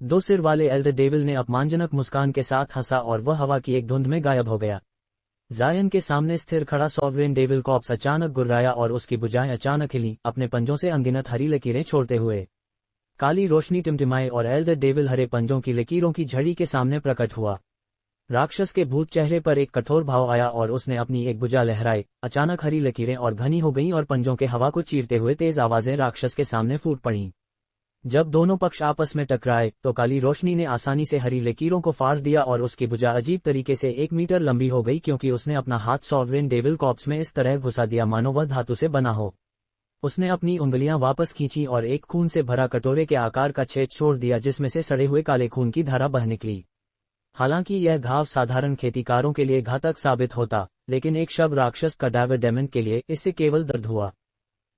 दो सिर वाले एल्डर डेविल ने अपमानजनक मुस्कान के साथ हंसा और वह हवा की एक धुंध में गायब हो गया। जायन के सामने स्थिर खड़ा सॉवरेन डेविल कॉप्स अचानक गुर्राया और उसकी भुजाएं अचानक हिलीं, अपने पंजों से अनगिनत हरी लकीरें छोड़ते हुए। काली रोशनी टिमटिमाई और एल्डर डेविल हरे पंजों की लकीरों की झड़ी के सामने प्रकट हुआ। राक्षस के भूत चेहरे पर एक कठोर भाव आया और उसने अपनी एक भुजा लहराई। अचानक हरी लकीरें और घनी हो गईं और पंजों के हवा को चीरते हुए तेज आवाजें राक्षस के सामने फूट पड़ीं। जब दोनों पक्ष आपस में टकराए तो काली रोशनी ने आसानी से हरी लकीरों को फाड़ दिया और उसकी भुजा अजीब तरीके से 1 मीटर लंबी हो गई, क्योंकि उसने अपना हाथ सॉवरेन डेविल कॉप्स में इस तरह घुसा दिया मानो वह धातु से बना हो। उसने अपनी उंगलियां वापस खींची और एक खून से भरा कटोरे के आकार का छेद छोड़ दिया, जिसमें से सड़े हुए काले खून की धारा बह निकली। हालांकि यह घाव साधारण खेतीकारों के लिए घातक साबित होता, लेकिन एक शव राक्षस कैडावर डेमन के लिए इससे केवल दर्द हुआ।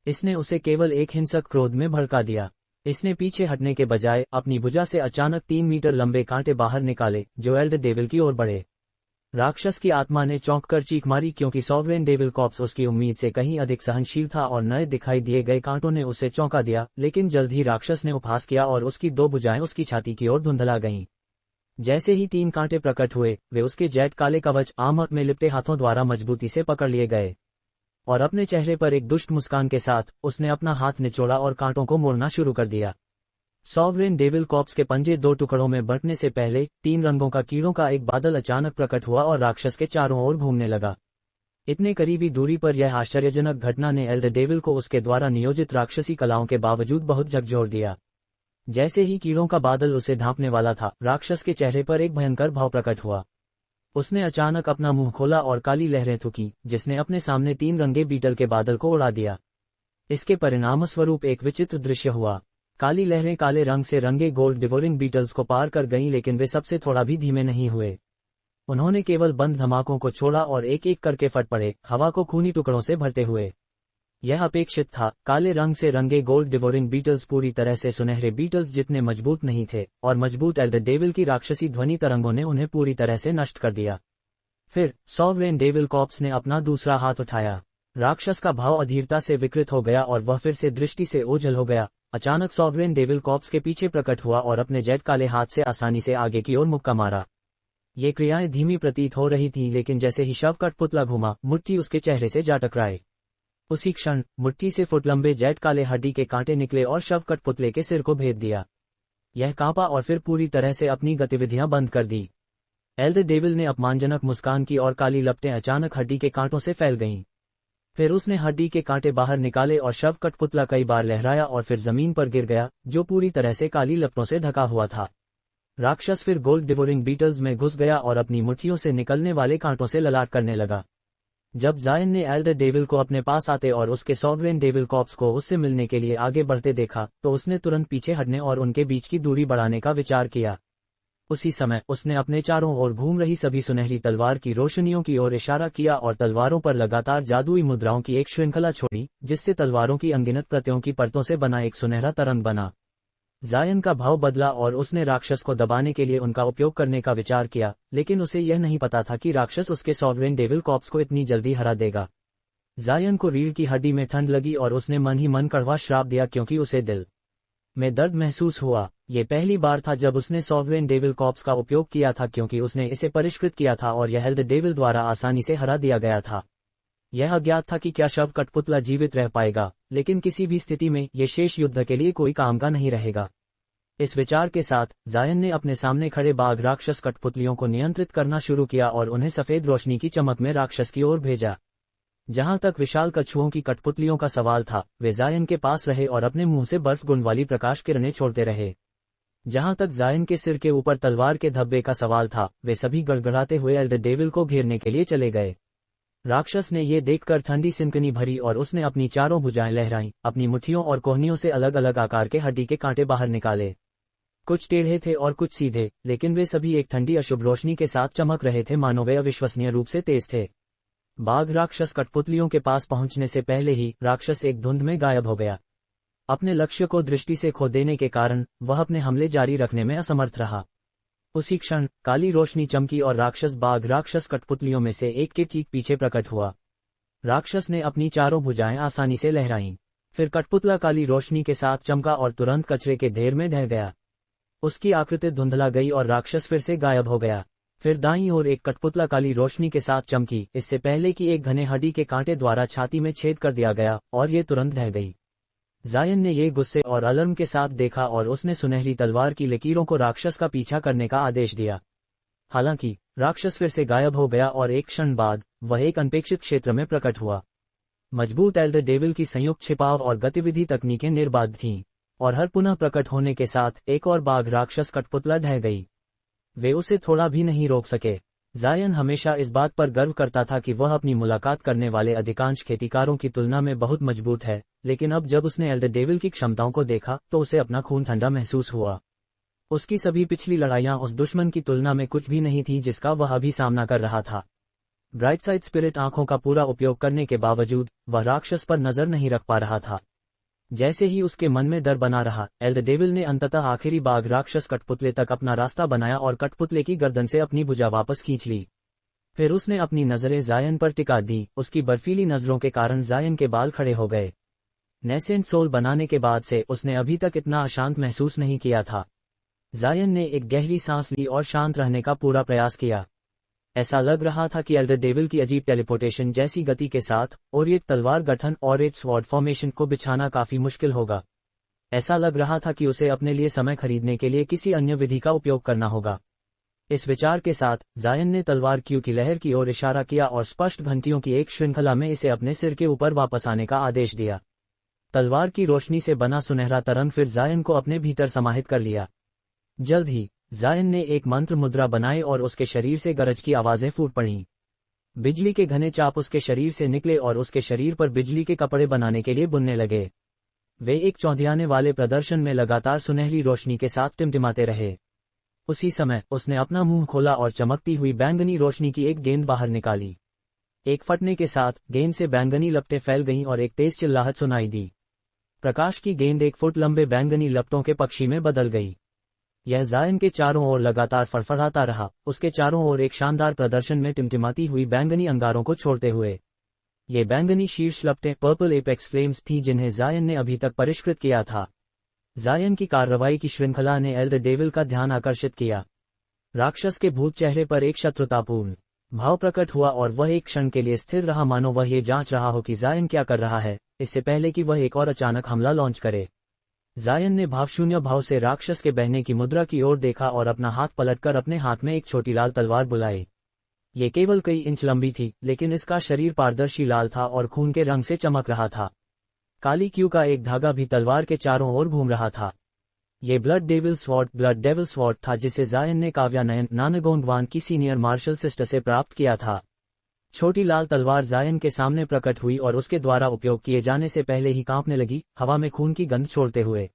इसने उसे केवल एक हिंसक क्रोध में भड़का दिया। इसने पीछे हटने के बजाय अपनी भुजा से अचानक 3 मीटर लंबे कांटे बाहर निकाले, जो एल्डर डेविल की ओर बढ़े। राक्षस की आत्मा ने चौंककर चीख मारी, क्योंकि सॉवरेन डेविल कॉप्स उसकी उम्मीद से कहीं अधिक सहनशील था और नए दिखाई दिए गए कांटों ने उसे चौंका दिया। लेकिन जल्द ही राक्षस ने उपहास किया और उसकी 2 भुजाएं उसकी छाती की ओर धुंधला गईं। जैसे ही 3 कांटे प्रकट हुए, वे उसके जेट काले कवच आर्मर में लिपटे हाथों द्वारा मजबूती से पकड़ लिए गए, और अपने चेहरे पर एक दुष्ट मुस्कान के साथ उसने अपना हाथ निचोड़ा और कांटों को मोड़ना शुरू कर दिया। सॉवरेन डेविल कॉप्स के पंजे 2 टुकड़ों में बंटने से पहले 3 रंगों का कीड़ों का एक बादल अचानक प्रकट हुआ और राक्षस के चारों ओर घूमने लगा। इतने करीबी दूरी पर यह आश्चर्यजनक घटना ने एल्डर डेविल को उसके द्वारा नियोजित राक्षसी कलाओं के बावजूद बहुत झकझोर दिया। जैसे ही कीड़ों का बादल उसे ढांपने वाला था, राक्षस के चेहरे पर एक भयंकर भाव प्रकट हुआ। उसने अचानक अपना मुंह खोला और काली लहरें थूकीं, जिसने अपने सामने 3 रंगे बीटल के बादल को उड़ा दिया। इसके परिणामस्वरूप एक विचित्र दृश्य हुआ। काली लहरें काले रंग से रंगे गोल्ड डिवोरिंग बीटल्स को पार कर गईं, लेकिन वे सबसे थोड़ा भी धीमे नहीं हुए। उन्होंने केवल बंद धमाकों को छोड़ा और एक एक करके फट पड़े, हवा को खूनी टुकड़ों से भरते हुए। यह अपेक्षित था। काले रंग से रंगे गोल्ड डिवोरिंग बीटल्स पूरी तरह से सुनहरे बीटल्स जितने मजबूत नहीं थे, और मजबूत एल्डर डेविल की राक्षसी ध्वनि तरंगों ने उन्हें पूरी तरह से नष्ट कर दिया। फिर सॉवरेन डेविल कॉप्स ने अपना दूसरा हाथ उठाया। राक्षस का भाव अधीरता से विकृत हो गया और वह फिर से दृष्टि से ओझल हो गया। अचानक सॉवरेन डेविल कॉप्स के पीछे प्रकट हुआ और अपने जेट काले हाथ से आसानी से आगे की ओर मुक्का मारा। ये क्रियाएं धीमी प्रतीत हो रही थीं, लेकिन जैसे ही शव कठपुतला घुमा, मुट्ठी उसके चेहरे से जा टकराए। उसी क्षण मुट्ठी से फुट लंबे जेट काले हड्डी के कांटे निकले और शव कठपुतले के सिर को भेद दिया। यह कांपा और फिर पूरी तरह से अपनी गतिविधियां बंद कर दी। एल्डर डेविल ने अपमानजनक मुस्कान की और काली लपटें अचानक हड्डी के कांटों से फैल गईं। फिर उसने हड्डी के कांटे बाहर निकाले और शव कठपुतला कई बार लहराया और फिर जमीन पर गिर गया, जो पूरी तरह से काली लपटों से ढका हुआ था। राक्षस फिर गोल्ड डिवोरिंग बीटल्स में घुस गया और अपनी मुट्ठियों से निकलने वाले कांटों से ललाट करने लगा। जब जायन ने एल्डर डेविल को अपने पास आते और उसके सॉवरेन डेविल कॉप्स को उससे मिलने के लिए आगे बढ़ते देखा, तो उसने तुरंत पीछे हटने और उनके बीच की दूरी बढ़ाने का विचार किया। उसी समय उसने अपने चारों ओर घूम रही सभी सुनहरी तलवार की रोशनियों की ओर इशारा किया और तलवारों पर लगातार जादुई मुद्राओं की एक श्रृंखला छोड़ी, जिससे तलवारों की अनगिनत प्रतियों की परतों से बना एक सुनहरा तरंग बना। जायन का भाव बदला और उसने राक्षस को दबाने के लिए उनका उपयोग करने का विचार किया, लेकिन उसे यह नहीं पता था कि राक्षस उसके सॉवरेन डेविल कॉप्स को इतनी जल्दी हरा देगा। जायन को रीढ़ की हड्डी में ठंड लगी और उसने मन ही मन कड़वा श्राप दिया, क्योंकि उसे दिल में दर्द महसूस हुआ। ये पहली बार था जब उसने सॉवरेन डेविल कॉप्स का उपयोग किया था, क्योंकि उसने इसे परिष्कृत किया था और यह एल्डर डेविल द्वारा आसानी से हरा दिया गया था। यह अज्ञात था कि क्या शव कठपुतला जीवित रह पाएगा, लेकिन किसी भी स्थिति में ये शेष युद्ध के लिए कोई काम का नहीं रहेगा। इस विचार के साथ जायन ने अपने सामने खड़े बाघ राक्षस कठपुतलियों को नियंत्रित करना शुरू किया और उन्हें सफेद रोशनी की चमक में राक्षस की ओर भेजा। जहां तक विशाल कछुओं की कठपुतलियों का सवाल था, वे जायन के पास रहे और अपने मुंह से बर्फ गुंड वाली प्रकाश किरणें छोड़ते रहे। जहां तक जायन के सिर के ऊपर तलवार के धब्बे का सवाल था, वे सभी गड़गड़ाते हुए एल्डर डेविल को घेरने के लिए चले गए। राक्षस ने ये देखकर ठंडी सिनकनी भरी और उसने अपनी चारों भुजाएं लहराईं, अपनी मुट्ठियों और कोहनियों से अलग अलग आकार के हड्डी के कांटे बाहर निकाले। कुछ टेढ़े थे और कुछ सीधे, लेकिन वे सभी एक ठंडी अशुभ रोशनी के साथ चमक रहे थे, मानो वे अविश्वसनीय रूप से तेज थे। बाघ राक्षस कठपुतलियों के पास पहुंचने से पहले ही राक्षस एक धुंध में गायब हो गया। अपने लक्ष्य को दृष्टि से खो देने के कारण वह अपने हमले जारी रखने में असमर्थ रहा। उसी क्षण काली रोशनी चमकी और राक्षस बाघ राक्षस कठपुतलियों में से एक के ठीक पीछे प्रकट हुआ। राक्षस ने अपनी चारों भुजाएं आसानी से लहराईं। फिर कठपुतला काली रोशनी के साथ चमका और तुरंत कचरे के ढेर में ढह गया। उसकी आकृति धुंधला गई और राक्षस फिर से गायब हो गया। फिर दाईं ओर एक कठपुतला काली रोशनी के साथ चमकी, इससे पहले कि एक घने हड्डी के कांटे द्वारा छाती में छेद कर दिया गया, और ये तुरंत रह गई। जायन ने ये गुस्से और अलार्म के साथ देखा और उसने सुनहरी तलवार की लकीरों को राक्षस का पीछा करने का आदेश दिया। हालांकि राक्षस फिर से गायब हो गया और एक क्षण बाद वह एक अनपेक्षित क्षेत्र में प्रकट हुआ। मजबूत एल्डर डेविल की संयुक्त छिपाव और गतिविधि तकनीकें निर्बाध थीं, और हर पुनः प्रकट होने के साथ एक और बाघ राक्षस कठपुतला ढह गई। वे उसे थोड़ा भी नहीं रोक सके। जायन हमेशा इस बात पर गर्व करता था कि वह अपनी मुलाकात करने वाले अधिकांश खेतीकारों की तुलना में बहुत मजबूत है, लेकिन अब जब उसने एल्डर डेविल की क्षमताओं को देखा तो उसे अपना खून ठंडा महसूस हुआ। उसकी सभी पिछली लड़ाइयां उस दुश्मन की तुलना में कुछ भी नहीं थी जिसका वह अभी सामना कर रहा था। ब्राइटसाइड स्पिरिट आंखों का पूरा उपयोग करने के बावजूद वह राक्षस पर नजर नहीं रख पा रहा था। जैसे ही उसके मन में डर बना रहा, एल्डर डेविल ने अंततः आखिरी बाघ राक्षस कठपुतले तक अपना रास्ता बनाया और कठपुतले की गर्दन से अपनी भुजा वापस खींच ली। फिर उसने अपनी नजरें जायन पर टिका दी। उसकी बर्फीली नजरों के कारण जायन के बाल खड़े हो गए। नेसेंट सोल बनाने के बाद से उसने अभी तक इतना अशांत महसूस नहीं किया था। जायन ने एक गहरी सांस ली और शांत रहने का पूरा प्रयास किया। ऐसा लग रहा था कि एल्डर डेविल की अजीब टेलीपोर्टेशन जैसी गति के साथ और एक तलवार गठन और एक स्वॉर्ड फॉर्मेशन को बिछाना काफी मुश्किल होगा। ऐसा लग रहा था कि उसे अपने लिए समय खरीदने के लिए किसी अन्य विधि का उपयोग करना होगा। इस विचार के साथ जायन ने तलवार क्यू की लहर की ओर इशारा किया और स्पष्ट घंटियों की एक श्रृंखला में इसे अपने सिर के ऊपर वापस आने का आदेश दिया। तलवार की रोशनी से बना सुनहरा तरंग फिर जायन को अपने भीतर समाहित कर लिया। जल्द ही जायन ने एक मंत्र मुद्रा बनाई और उसके शरीर से गरज की आवाजें फूट पड़ीं। बिजली के घने चाप उसके शरीर से निकले और उसके शरीर पर बिजली के कपड़े बनाने के लिए बुनने लगे। वे एक चौंधियाने वाले प्रदर्शन में लगातार सुनहरी रोशनी के साथ टिमटिमाते रहे। उसी समय उसने अपना मुंह खोला और चमकती हुई बैंगनी रोशनी की एक गेंद बाहर निकाली। एक फटने के साथ गेंद से बैंगनी लपटें फैल गईं और एक तेज चिल्लाहट सुनाई दी। प्रकाश की गेंद 1 फुट लंबे बैंगनी लपटों के पक्षी में बदल गई। यह जायन के चारों ओर लगातार फड़फड़ाता रहा, उसके चारों ओर एक शानदार प्रदर्शन में टिमटिमाती हुई बैंगनी अंगारों को छोड़ते हुए। ये बैंगनी शीर्ष लपटें पर्पल एपेक्स फ्लेम्स थीं जिन्हें जायन ने अभी तक परिष्कृत किया था। जायन की कार्रवाई की श्रृंखला ने एल्डर डेविल का ध्यान आकर्षित किया। राक्षस के भूत चेहरे पर एक शत्रुतापूर्ण भाव प्रकट हुआ और वह एक क्षण के लिए स्थिर रहा, मानो वह ये जांच रहा हो कि जायन क्या कर रहा है, इससे पहले कि वह एक और अचानक हमला लॉन्च करे। जायन ने भावशून्य भाव से राक्षस के बहने की मुद्रा की ओर देखा और अपना हाथ पलटकर अपने हाथ में एक छोटी लाल तलवार बुलाई। ये केवल कई इंच लंबी थी, लेकिन इसका शरीर पारदर्शी लाल था और खून के रंग से चमक रहा था। काली क्यू का एक धागा भी तलवार के चारों ओर घूम रहा था। ये ब्लड डेविल स्वॉर्ड था जिसे जायन ने काव्यानयन नानगोंगवान की सीनियर मार्शल सिस्टर से प्राप्त किया था। छोटी लाल तलवार जायन के सामने प्रकट हुई और उसके द्वारा उपयोग किए जाने से पहले ही कांपने लगी, हवा में खून की गंध छोड़ते हुए।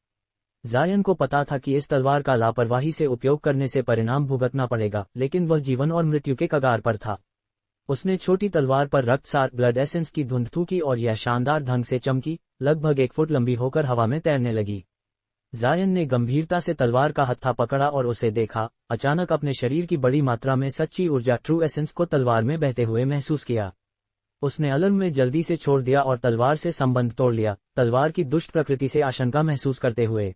जायन को पता था कि इस तलवार का लापरवाही से उपयोग करने से परिणाम भुगतना पड़ेगा, लेकिन वह जीवन और मृत्यु के कगार पर था। उसने छोटी तलवार पर रक्तसार ब्लड एसेंस की धुंध थूकी और यह शानदार ढंग से चमकी, लगभग 1 फुट लंबी होकर हवा में तैरने लगी। जायन ने गंभीरता से तलवार का हत्था पकड़ा और उसे देखा। अचानक अपने शरीर की बड़ी मात्रा में सच्ची ऊर्जा ट्रू एसेंस को तलवार में बहते हुए महसूस किया। उसने अलार्म में जल्दी से छोड़ दिया और तलवार से संबंध तोड़ लिया, तलवार की दुष्ट प्रकृति से आशंका महसूस करते हुए।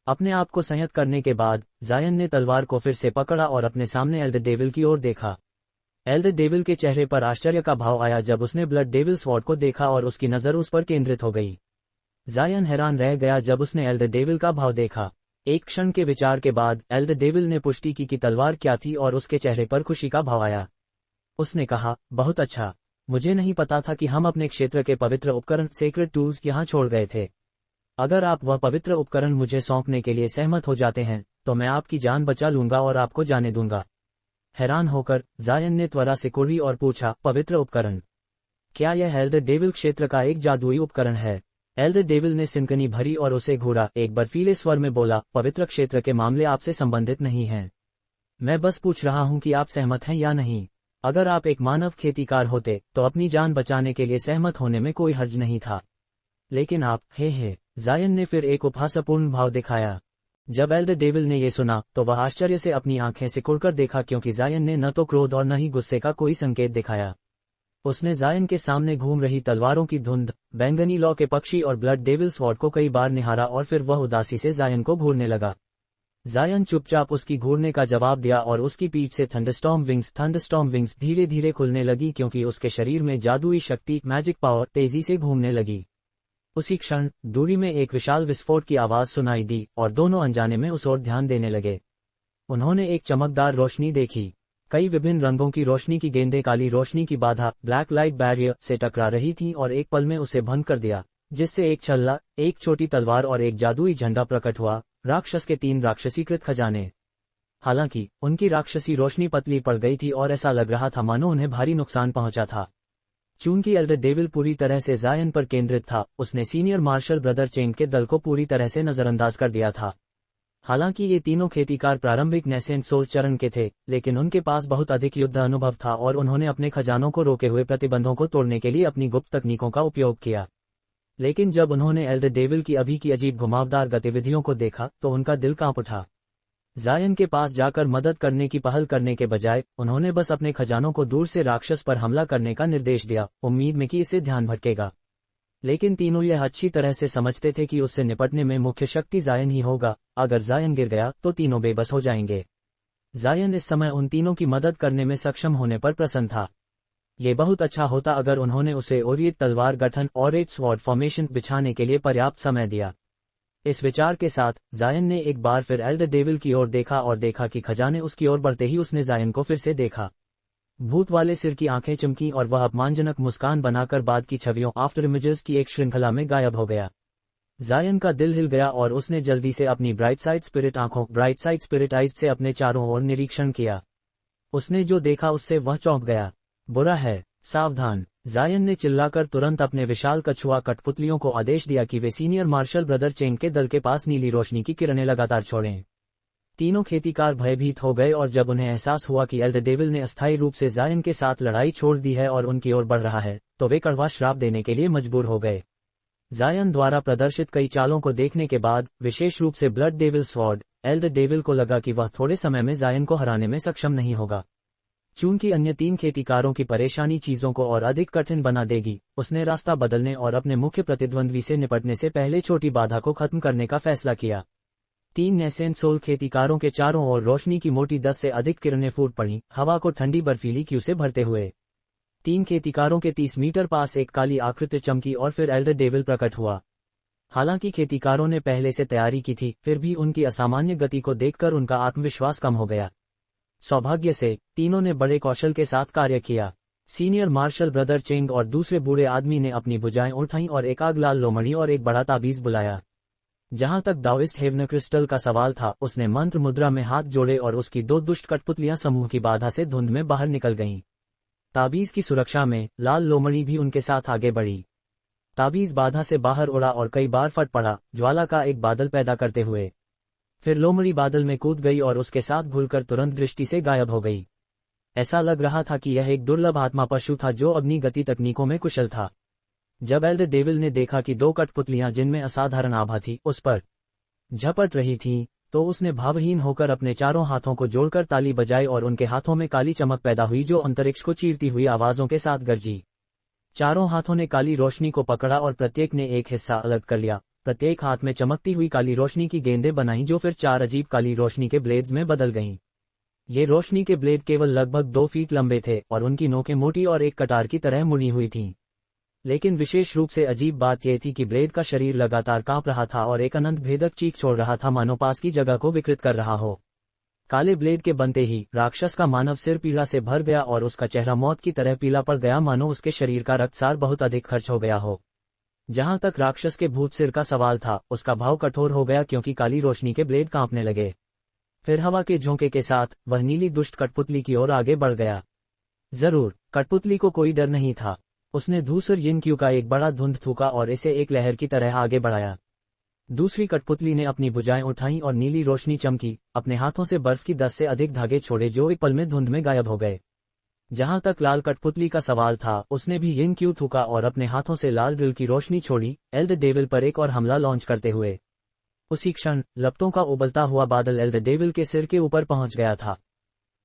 अपने आप को संयत करने के बाद जायन ने तलवार को फिर से पकड़ा और अपने सामने एल्डर डेविल की ओर देखा। एल्डर डेविल के चेहरे पर आश्चर्य का भाव आया जब उसने ब्लड डेविल स्वॉर्ड को देखा और उसकी नजर उस पर केंद्रित हो गई। जायन हैरान रह गया जब उसने एल्डर डेविल का भाव देखा। एक क्षण के विचार के बाद एल्डर डेविल ने पुष्टि की कि तलवार क्या थी और उसके चेहरे पर खुशी का भाव आया। उसने कहा, बहुत अच्छा, मुझे नहीं पता था कि हम अपने क्षेत्र के पवित्र उपकरण सेक्रेड टूल्स यहाँ छोड़ गए थे। अगर आप वह पवित्र उपकरण मुझे सौंपने के लिए सहमत हो जाते हैं तो मैं आपकी जान बचा लूंगा और आपको जाने दूंगा। हैरान होकर जायन ने त्वरा से कुर्री और पूछा, पवित्र उपकरण? क्या यह एल्डर डेविल क्षेत्र का एक जादुई उपकरण है? एल्डर डेविल ने सिनकनी भरी और उसे घूरा, एक बर्फीले स्वर में बोला, पवित्र क्षेत्र के मामले आपसे संबंधित नहीं हैं। मैं बस पूछ रहा हूं कि आप सहमत हैं या नहीं। अगर आप एक मानव खेतीकार होते तो अपनी जान बचाने के लिए सहमत होने में कोई हर्ज नहीं था, लेकिन आप हे जायन ने फिर एक उपहासपूर्ण भाव दिखाया। जब एल्डर डेविल ने यह सुना तो वह आश्चर्य से अपनी आंखें सिकुड़कर देखा, क्योंकि जायन ने न तो क्रोध और न ही गुस्से का कोई संकेत दिखाया। उसने जायन के सामने घूम रही तलवारों की धुंध, बैंगनी लौ के पक्षी और ब्लड डेविल स्वॉर्ड को कई बार निहारा और फिर वह उदासी से जायन को घूरने लगा। जायन चुपचाप उसकी घूरने का जवाब दिया और उसकी पीठ से थंडरस्टॉर्म विंग्स धीरे धीरे खुलने लगी क्योंकि उसके शरीर में जादुई शक्ति मैजिक पावर तेजी से घूमने लगी। उसी क्षण दूरी में एक विशाल विस्फोट की आवाज सुनाई दी और दोनों अनजाने में उस ओर ध्यान देने लगे। उन्होंने एक चमकदार रोशनी देखी। कई विभिन्न रंगों की रोशनी की गेंदें काली रोशनी की बाधा ब्लैक लाइट बैरियर से टकरा रही थीं और एक पल में उसे भंग कर दिया, जिससे एक छल्ला, एक छोटी तलवार और एक जादुई झंडा प्रकट हुआ। राक्षस के 3 राक्षसीकृत खजाने। हालांकि उनकी राक्षसी रोशनी पतली पड़ गई थी और ऐसा लग रहा था मानो उन्हें भारी नुकसान पहुंचा था। चूंकि एल्डर डेविल पूरी तरह से जायन पर केंद्रित था, उसने सीनियर मार्शल ब्रदर चेंग के दल को पूरी तरह से नजरअंदाज कर दिया था। हालांकि ये तीनों खेतीकार प्रारंभिक नेसेंट सोल चरण के थे, लेकिन उनके पास बहुत अधिक युद्ध अनुभव था और उन्होंने अपने खजानों को रोके हुए प्रतिबंधों को तोड़ने के लिए अपनी गुप्त तकनीकों का उपयोग किया। लेकिन जब उन्होंने एल्डर डेविल की अभी की अजीब घुमावदार गतिविधियों को देखा तो उनका दिल कांप उठा। जायन के पास जाकर मदद करने की पहल करने के बजाय उन्होंने बस अपने खजानों को दूर से राक्षस पर हमला करने का निर्देश दिया, उम्मीद में कि इससे ध्यान भटकेगा। लेकिन तीनों यह अच्छी तरह से समझते थे कि उससे निपटने में मुख्य शक्ति जायन ही होगा। अगर जायन गिर गया तो तीनों बेबस हो जाएंगे। जायन इस समय उन तीनों की मदद करने में सक्षम होने पर प्रसन्न था। ये बहुत अच्छा होता अगर उन्होंने उसे ओरिएट तलवार गठन और एट स्वॉर्ड फॉर्मेशन बिछाने के लिए पर्याप्त समय दिया। इस विचार के साथ जायन ने एक बार फिर एल्डर डेविल की ओर देखा और देखा कि खजाने उसकी ओर बढ़ते ही उसने जायन को फिर से देखा। भूत वाले सिर की आंखें चमकी और वह अपमानजनक मुस्कान बनाकर बाद की छवियों आफ्टर इमेजेस की एक श्रृंखला में गायब हो गया। जायन का दिल हिल गया और उसने जल्दी से अपनी ब्राइट साइड स्पिरिट आंखों ब्राइट साइड स्पिरिट आइज से अपने चारों ओर निरीक्षण किया। उसने जो देखा उससे वह चौंक गया। बुरा है, सावधान! जायन ने चिल्लाकर तुरंत अपने विशाल कछुआ कठपुतलियों को आदेश दिया कि वे सीनियर मार्शल ब्रदर चेंग के दल के पास नीली रोशनी की किरणें लगातार छोड़ें। तीनों खेतीकार भयभीत हो गए और जब उन्हें एहसास हुआ कि एल्डर डेविल ने अस्थायी रूप से जायन के साथ लड़ाई छोड़ दी है और उनकी ओर बढ़ रहा है, तो वे कड़वा श्राप देने के लिए मजबूर हो गए। जायन द्वारा प्रदर्शित कई चालों को देखने के बाद, विशेष रूप से blood devil sword, Elder devil को लगा कि वह थोड़े समय में जायन को हराने में सक्षम नहीं होगा। चूंकि अन्य 3 खेतीकारों की परेशानी चीजों को और अधिक कठिन बना देगी, उसने रास्ता बदलने और अपने मुख्य प्रतिद्वंद्वी से निपटने से पहले छोटी बाधा को खत्म करने का फैसला किया। 3 नेसेंट सोल खेतीकारों के चारों ओर रोशनी की मोटी 10 से अधिक किरणें फूट पड़ी, हवा को ठंडी बर्फीली क्यू से भरते हुए। 3 खेतीकारों के 30 मीटर पास एक काली आकृति चमकी और फिर एल्डर डेविल प्रकट हुआ। हालांकि खेतीकारों ने पहले से तैयारी की थी, फिर भी उनकी असामान्य गति को देखकर उनका आत्मविश्वास कम हो गया। सौभाग्य से तीनों ने बड़े कौशल के साथ कार्य किया। सीनियर मार्शल ब्रदर चेंग और दूसरे बूढ़े आदमी ने अपनी भुजाएं उठाईं और एक आग लाल लोमड़ी और एक बड़ा ताबीज बुलाया। जहां तक दाओइस्ट हेवन क्रिस्टल का सवाल था, उसने मंत्र मुद्रा में हाथ जोड़े और उसकी 2 दुष्ट कठपुतलियां समूह की बाधा से धुंध में बाहर निकल गईं। ताबीज की सुरक्षा में लाल लोमड़ी भी उनके साथ आगे बढ़ी। ताबीज बाधा से बाहर उड़ा और कई बार फट पड़ा, ज्वाला का एक बादल पैदा करते हुए। फिर लोमड़ी बादल में कूद गई और उसके साथ घुलकर तुरंत दृष्टि से गायब हो गई। ऐसा लग रहा था कि यह एक दुर्लभ आत्मा पशु था जो अग्नि गति तकनीकों में कुशल था। जब एल्डर डेविल ने देखा कि 2 कठपुतलियां जिनमें असाधारण आभा थी उस पर झपट रही थीं, तो उसने भावहीन होकर अपने चारों हाथों को जोड़कर ताली बजाई और उनके हाथों में काली चमक पैदा हुई जो अंतरिक्ष को चीरती हुई आवाजों के साथ गरजी। चारों हाथों ने काली रोशनी को पकड़ा और प्रत्येक ने एक हिस्सा अलग कर लिया। प्रत्येक हाथ में चमकती हुई काली रोशनी की गेंदें बनाई जो फिर 4 अजीब काली रोशनी के ब्लेड्स में बदल गईं। ये रोशनी के ब्लेड केवल लगभग 2 फीट लंबे थे और उनकी नोकें मोटी और एक कटार की तरह मुड़ी हुई थीं। लेकिन विशेष रूप से अजीब बात यह थी कि ब्लेड का शरीर लगातार कांप रहा था और एक अनंत भेदक चीख छोड़ रहा था, मानो पास की जगह को विकृत कर रहा हो। काले ब्लेड के बनते ही राक्षस का मानव सिर पीड़ा से भर गया और उसका चेहरा मौत की तरह पीला पड़ गया, मानो उसके शरीर का रक्तसार बहुत अधिक खर्च हो गया हो। जहां तक राक्षस के भूत सिर का सवाल था, उसका भाव कठोर हो गया क्योंकि काली रोशनी के ब्लेड कांपने लगे। फिर हवा के झोंके के साथ वह नीली दुष्ट कठपुतली की ओर आगे बढ़ गया। जरूर कठपुतली को कोई डर नहीं था। उसने धूसर यिनक्यू का एक बड़ा धुंध थूका और इसे एक लहर की तरह आगे बढ़ाया। दूसरी कठपुतली ने अपनी भुजाएं उठाईं और नीली रोशनी चमकी, अपने हाथों से बर्फ की 10 से अधिक धागे छोड़े जो एक पल में धुंध में गायब हो गए। जहां तक लाल कठपुतली का सवाल था, उसने भी यिनक्यू थूका और अपने हाथों से लाल ड्रिल की रोशनी छोड़ी, एल्डर डेविल पर एक और हमला लॉन्च करते हुए। उसी क्षण लपटों का उबलता हुआ बादल एल्डर डेविल के सिर के ऊपर पहुंच गया था।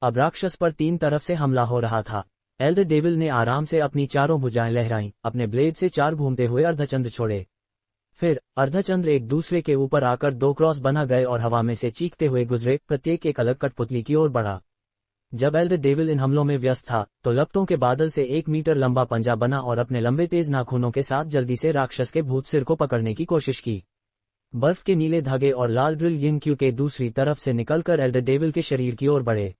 अब राक्षस पर 3 तरफ से हमला हो रहा था। एल्डर डेविल ने आराम से अपनी चारों भुजाएं लहराईं, अपने ब्लेड से 4 घूमते हुए अर्धचंद्र छोड़े। फिर अर्धचंद्र एक दूसरे के ऊपर आकर दो क्रॉस बना गए और हवा में से चीखते हुए गुजरे, प्रत्येक एक अलग कठपुतली की ओर बढ़ा। जब एल्डर डेविल इन हमलों में व्यस्त था तो लपटों के बादल से 1 मीटर लंबा पंजा बना और अपने लंबे तेज नाखूनों के साथ जल्दी से राक्षस के भूत सिर को पकड़ने की कोशिश की। बर्फ के नीले धागे और लाल ड्रिल यिंग क्यू के दूसरी तरफ से निकलकर एल्डर डेविल के शरीर की ओर बढ़े।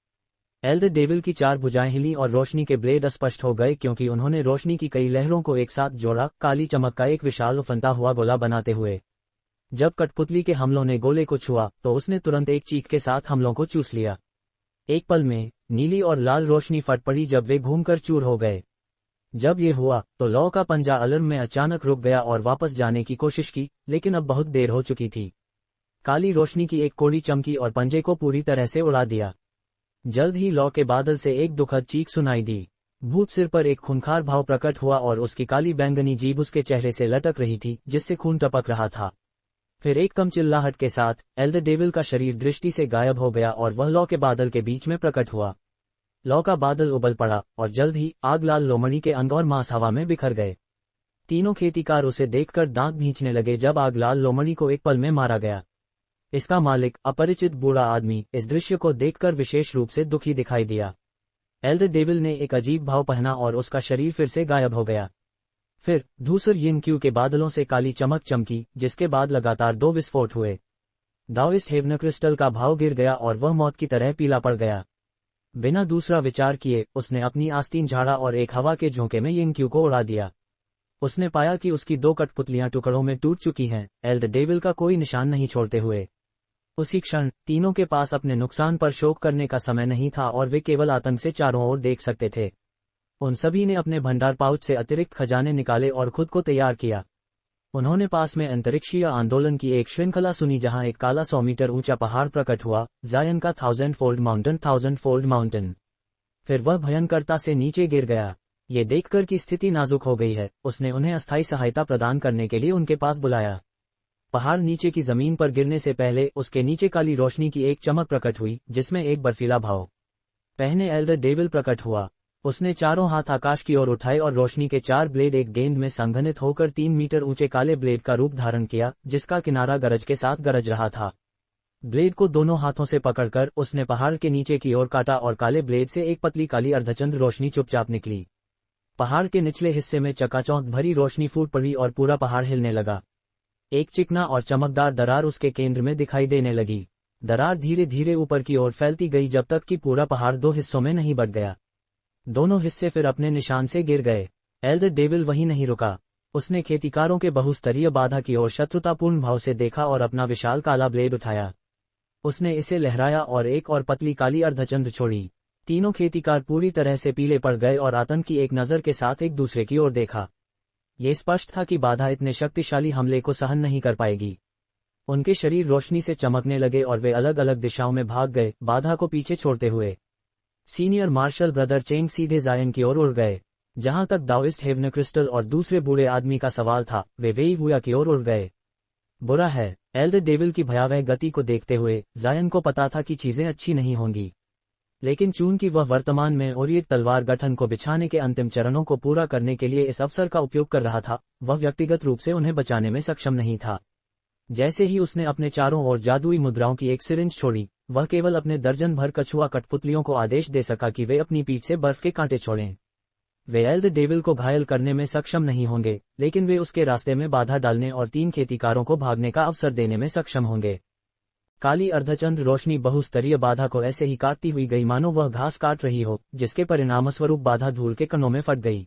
एल्डर डेविल की 4 भुजाएं हिली और रोशनी के ब्लेड अस्पष्ट हो गए क्योंकि उन्होंने रोशनी की कई लहरों को एक साथ जोड़ा, काली चमक का एक विशाल उफनता हुआ गोला बनाते हुए। जब कठपुतली के हमलों ने गोले को छुआ तो उसने तुरंत एक चीख के साथ हमलों को चूस लिया। एक पल में नीली और लाल रोशनी फट पड़ी जब वे घूमकर चूर हो गए। जब ये हुआ तो लौ का पंजा अलार्म में अचानक रुक गया और वापस जाने की कोशिश की, लेकिन अब बहुत देर हो चुकी थी। काली रोशनी की एक कोड़ी चमकी और पंजे को पूरी तरह से उड़ा दिया। जल्द ही लौ के बादल से एक दुखद चीख सुनाई दी। भूत सिर पर एक खूंखार भाव प्रकट हुआ और उसकी काली बैंगनी जीभ उसके चेहरे से लटक रही थी, जिससे खून टपक रहा था। फिर एक कम चिल्लाहट के साथ एल्डर डेविल का शरीर दृष्टि से गायब हो गया और वह लौ के बादल के बीच में प्रकट हुआ। लौ का बादल उबल पड़ा और जल्द ही आग लाल लोमड़ी के अंग और मांस हवा में बिखर गए। तीनों खेतीकार उसे देखकर दांत भींचने लगे जब आग लाल लोमड़ी को एक पल में मारा गया। इसका मालिक, अपरिचित बूढ़ा आदमी, इस दृश्य को देखकर विशेष रूप से दुखी दिखाई दिया। एल्डर डेविल ने एक अजीब भाव पहना और उसका शरीर फिर से गायब हो गया। फिर धूसर यिंग क्यू के बादलों से काली चमक चमकी, जिसके बाद लगातार 2 विस्फोट हुए। दाओइस्ट हेवन क्रिस्टल का भाव गिर गया और वह मौत की तरह पीला पड़ गया। बिना दूसरा विचार किए उसने अपनी आस्तीन झाड़ा और एक हवा के झोंके में यिंग क्यू को उड़ा दिया। उसने पाया कि उसकी 2 कठपुतलियां टुकड़ों में टूट चुकी हैं, एल्डर डेविल का कोई निशान नहीं छोड़ते हुए। उसी क्षण तीनों के पास अपने नुकसान पर शोक करने का समय नहीं था और वे केवल आतंक से चारों ओर देख सकते थे। उन सभी ने अपने भंडार पाउच से अतिरिक्त खजाने निकाले और खुद को तैयार किया। उन्होंने पास में अंतरिक्षीय आंदोलन की एक श्रृंखला सुनी जहां एक काला 100 मीटर ऊंचा पहाड़ प्रकट हुआ, जायन का 1000 माउंटेन। फिर वह भयंकरता से नीचे गिर गया। ये देखकर कि स्थिति नाजुक हो गई है, उसने उन्हें अस्थायी सहायता प्रदान करने के लिए उनके पास बुलाया। पहाड़ नीचे की जमीन पर गिरने से पहले उसके नीचे काली रोशनी की एक चमक प्रकट हुई, जिसमें एक बर्फीला भाव पहने एल्डर डेविल प्रकट हुआ। उसने चारों हाथ आकाश की ओर उठाए और रोशनी के 4 ब्लेड एक गेंद में संघनित होकर 3 मीटर ऊंचे काले ब्लेड का रूप धारण किया, जिसका किनारा गरज के साथ गरज रहा था। ब्लेड को दोनों हाथों से पकड़कर उसने पहाड़ के नीचे की ओर काटा और काले ब्लेड से एक पतली काली अर्धचंद्र रोशनी चुपचाप निकली। पहाड़ के निचले हिस्से में चकाचौंध भरी रोशनी फूट पड़ी और पूरा पहाड़ हिलने लगा। एक चिकना और चमकदार दरार उसके केंद्र में दिखाई देने लगी। दरार धीरे धीरे ऊपर की ओर फैलती गई जब तक कि पूरा पहाड़ 2 हिस्सों में नहीं बट गया। दोनों हिस्से फिर अपने निशान से गिर गए। एल्डर डेविल वहीं नहीं रुका। उसने खेतीकारों के बहुस्तरीय बाधा की ओर शत्रुतापूर्ण भाव से देखा और अपना विशाल काला ब्लेड उठाया। उसने इसे लहराया और एक और पतली काली अर्धचंद्र छोड़ी। तीनों खेतीकार पूरी तरह से पीले पड़ गए और आतंक की एक नजर के साथ एक दूसरे की ओर देखा। ये स्पष्ट था कि बाधा इतने शक्तिशाली हमले को सहन नहीं कर पाएगी। उनके शरीर रोशनी से चमकने लगे और वे अलग अलग दिशाओं में भाग गए, बाधा को पीछे छोड़ते हुए। सीनियर मार्शल ब्रदर चेंग सीधे जायन की ओर उड़ गए। जहां तक दाओइस्ट हेवन क्रिस्टल और दूसरे बूढ़े आदमी का सवाल था, वे वेई हुआ की ओर उड़ गए। बुरा है, एल्डर डेविल की भयावह गति को देखते हुए जायन को पता था कि चीजें अच्छी नहीं होंगी। लेकिन चूंकि वह वर्तमान में ओरिएट तलवार गठन को बिछाने के अंतिम चरणों को पूरा करने के लिए इस अवसर का उपयोग कर रहा था, वह व्यक्तिगत रूप से उन्हें बचाने में सक्षम नहीं था। जैसे ही उसने अपने चारों ओर जादुई मुद्राओं की एक सिरिंज छोड़ी, वह केवल अपने दर्जन भर कछुआ कठपुतलियों को आदेश दे सका कि वे अपनी पीठ से बर्फ के कांटे छोड़ें। वे एल्डर डेविल को घायल करने में सक्षम नहीं होंगे, लेकिन वे उसके रास्ते में बाधा डालने और 3 खेतीकारों को भागने का अवसर देने में सक्षम होंगे। काली अर्धचंद्र रोशनी बहुस्तरीय बाधा को ऐसे ही काटती हुई गई मानो वह घास काट रही हो, जिसके परिणामस्वरूप बाधा धूल के कणों में फट गई।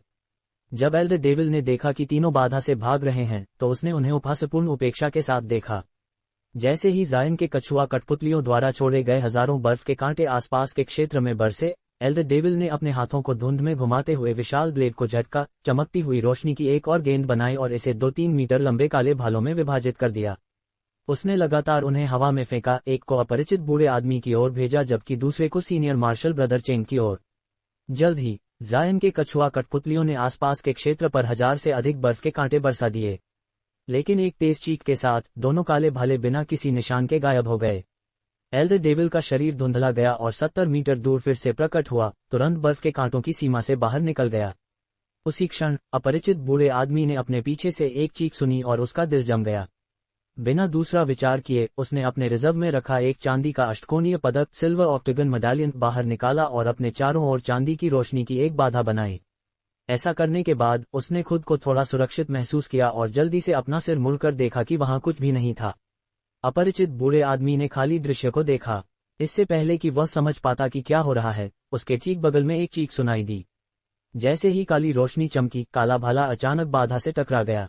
जब एल्डर डेविल ने देखा कि तीनों बाधा से भाग रहे हैं, तो उसने उन्हें उपहासपूर्ण उपेक्षा के साथ देखा। जैसे ही जायन के कछुआ कठपुतलियों द्वारा छोड़े गए हजारों बर्फ के कांटे आसपास के क्षेत्र में बरसे, एल्डर डेविल ने अपने हाथों को धुंध में घुमाते हुए विशाल ब्लेड को झटका, चमकती हुई रोशनी की एक और गेंद बनाई और इसे 2-3 मीटर लंबे काले भालों में विभाजित कर दिया। उसने लगातार उन्हें हवा में फेंका, एक को अपरिचित बूढ़े आदमी की ओर भेजा जबकि दूसरे को सीनियर मार्शल ब्रदर चेंग की ओर। जल्द ही जायन के कछुआ कठपुतलियों ने आसपास के क्षेत्र पर 1000 से अधिक बर्फ के कांटे बरसा दिए। लेकिन एक तेज चीख के साथ दोनों काले भाले बिना किसी निशान के गायब हो गए। एल्डर डेविल का शरीर धुंधला गया और 70 मीटर दूर फिर से प्रकट हुआ, तुरंत बर्फ के कांटों की सीमा से बाहर निकल गया। उसी क्षण अपरिचित बूढ़े आदमी ने अपने पीछे से एक चीख सुनी और उसका दिल जम गया। बिना दूसरा विचार किए उसने अपने रिजर्व में रखा एक चांदी का अष्टकोणीय पदक सिल्वर ऑक्टेगन मेडालियन बाहर निकाला और अपने चारों ओर चांदी की रोशनी की एक बाधा बनाई। ऐसा करने के बाद उसने खुद को थोड़ा सुरक्षित महसूस किया और जल्दी से अपना सिर मुड़कर देखा कि वहां कुछ भी नहीं था। अपरिचित बूढ़े आदमी ने खाली दृश्य को देखा। इससे पहले कि वह समझ पाता कि क्या हो रहा है, उसके ठीक बगल में एक चीख सुनाई दी। जैसे ही काली रोशनी चमकी, काला भाला अचानक बाधा से टकरा गया।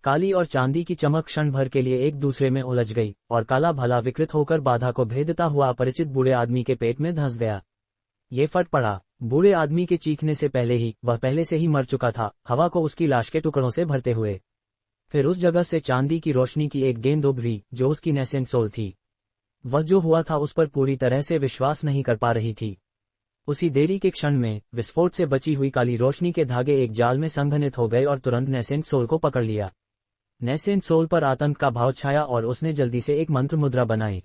काली और चांदी की चमक क्षण भर के लिए एक दूसरे में उलझ गई और काला भाला विकृत होकर बाधा को भेदता हुआ अपरिचित बूढ़े आदमी के पेट में धंस गया। ये फट पड़ा। बूढ़े आदमी के चीखने से पहले ही वह पहले से ही मर चुका था, हवा को उसकी लाश के टुकड़ों से भरते हुए। फिर उस जगह से चांदी की रोशनी की एक गेंद उभरी जो उसकी नेसेंट सोल थी। वह जो हुआ था उस पर पूरी तरह से विश्वास नहीं कर पा रही थी। उसी देरी के क्षण में विस्फोट से बची हुई काली रोशनी के धागे एक जाल में संघनित हो गए और तुरंत नेसेंट सोल को पकड़ लिया। नेसेंट सोल पर आतंक का भाव छाया और उसने जल्दी से एक मंत्र मुद्रा बनाई।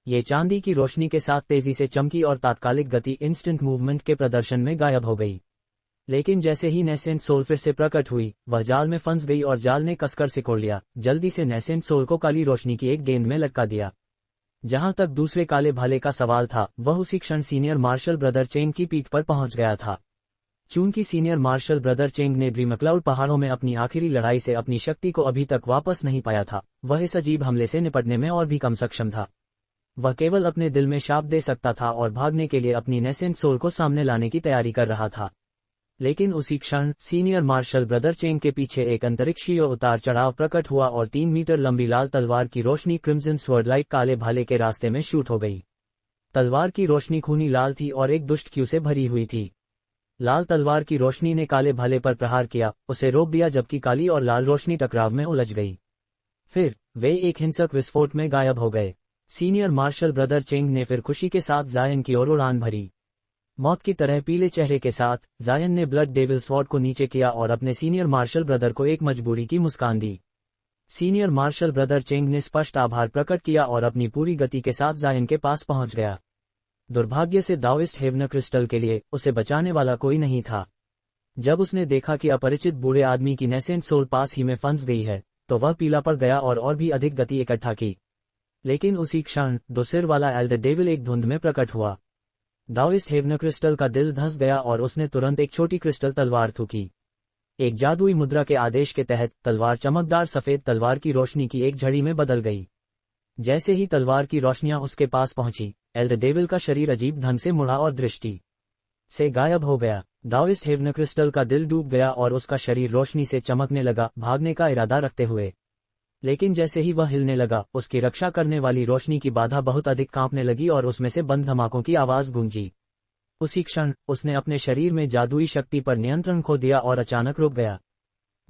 ये चांदी की रोशनी के साथ तेजी से चमकी और तात्कालिक गति इंस्टेंट मूवमेंट के प्रदर्शन में गायब हो गई। लेकिन जैसे ही नेसेंट सोल फिर से प्रकट हुई, वह जाल में फंस गई और जाल ने कसकर सिकोड़ लिया। जल्दी से नेसेंट सोल को काली रोशनी की एक गेंद में लटका दिया। जहां तक दूसरे काले भाले का सवाल था, वह उसी क्षण सीनियर मार्शल ब्रदर चेंग की पीठ पर पहुंच गया था। चूंकि सीनियर मार्शल ब्रदर चेंग ने ड्रीमक्लाउड पहाड़ों में अपनी आखिरी लड़ाई से अपनी शक्ति को अभी तक वापस नहीं पाया था, वह इस अजीब हमले से निपटने में और भी कम सक्षम था। वह केवल अपने दिल में शाप दे सकता था और भागने के लिए अपनी नेसेंट सोल को सामने लाने की तैयारी कर रहा था। लेकिन उसी क्षण सीनियर मार्शल ब्रदर चेंग के पीछे एक अंतरिक्षीय उतार चढ़ाव प्रकट हुआ और 3 मीटर लंबी लाल तलवार की रोशनी क्रिम्सन स्वर्ड लाइट काले भाले के रास्ते में शूट हो गई। तलवार की रोशनी खूनी लाल थी और एक दुष्ट क्यू से भरी हुई थी। लाल तलवार की रोशनी ने काले भाले पर प्रहार किया, उसे रोक दिया, जबकि काली और लाल रोशनी टकराव में उलझ गई। फिर वे एक हिंसक विस्फोट में गायब हो गए। सीनियर मार्शल ब्रदर चेंग ने फिर खुशी के साथ जायन की ओर उड़ान भरी। मौत की तरह पीले चेहरे के साथ जायन ने ब्लड डेविल स्वॉर्ड को नीचे किया और अपने सीनियर मार्शल ब्रदर को एक मजबूरी की मुस्कान दी। सीनियर मार्शल ब्रदर चेंग ने स्पष्ट आभार प्रकट किया और अपनी पूरी गति के साथ जायन के पास पहुंच गया। दुर्भाग्य से दाओइस्ट हेवन क्रिस्टल के लिए उसे बचाने वाला कोई नहीं था। जब उसने देखा कि अपरिचित बूढ़े आदमी की नेसेंट सोल पास ही में फंस गई है, तो वह पीला पड़ गया और भी अधिक गति इकट्ठा की। लेकिन उसी क्षण दो सिर वाला एल्डर डेविल एक धुंध में प्रकट हुआ। दाओइस्ट हेवन क्रिस्टल का दिल धंस गया और उसने तुरंत एक छोटी क्रिस्टल तलवार थूकी। एक जादुई मुद्रा के आदेश के तहत तलवार चमकदार सफेद तलवार की रोशनी की एक झड़ी में बदल गई। जैसे ही तलवार की रोशनियां उसके पास पहुंची, एल्डर डेविल का शरीर अजीब ढंग से मुड़ा और दृष्टि से गायब हो गया। दाओइस्ट हेवन क्रिस्टल का दिल डूब गया और उसका शरीर रोशनी से चमकने लगा, भागने का इरादा रखते हुए। लेकिन जैसे ही वह हिलने लगा, उसकी रक्षा करने वाली रोशनी की बाधा बहुत अधिक कांपने लगी और उसमें से बंद धमाकों की आवाज गूंजी। उसी क्षण उसने अपने शरीर में जादुई शक्ति पर नियंत्रण खो दिया और अचानक रुक गया।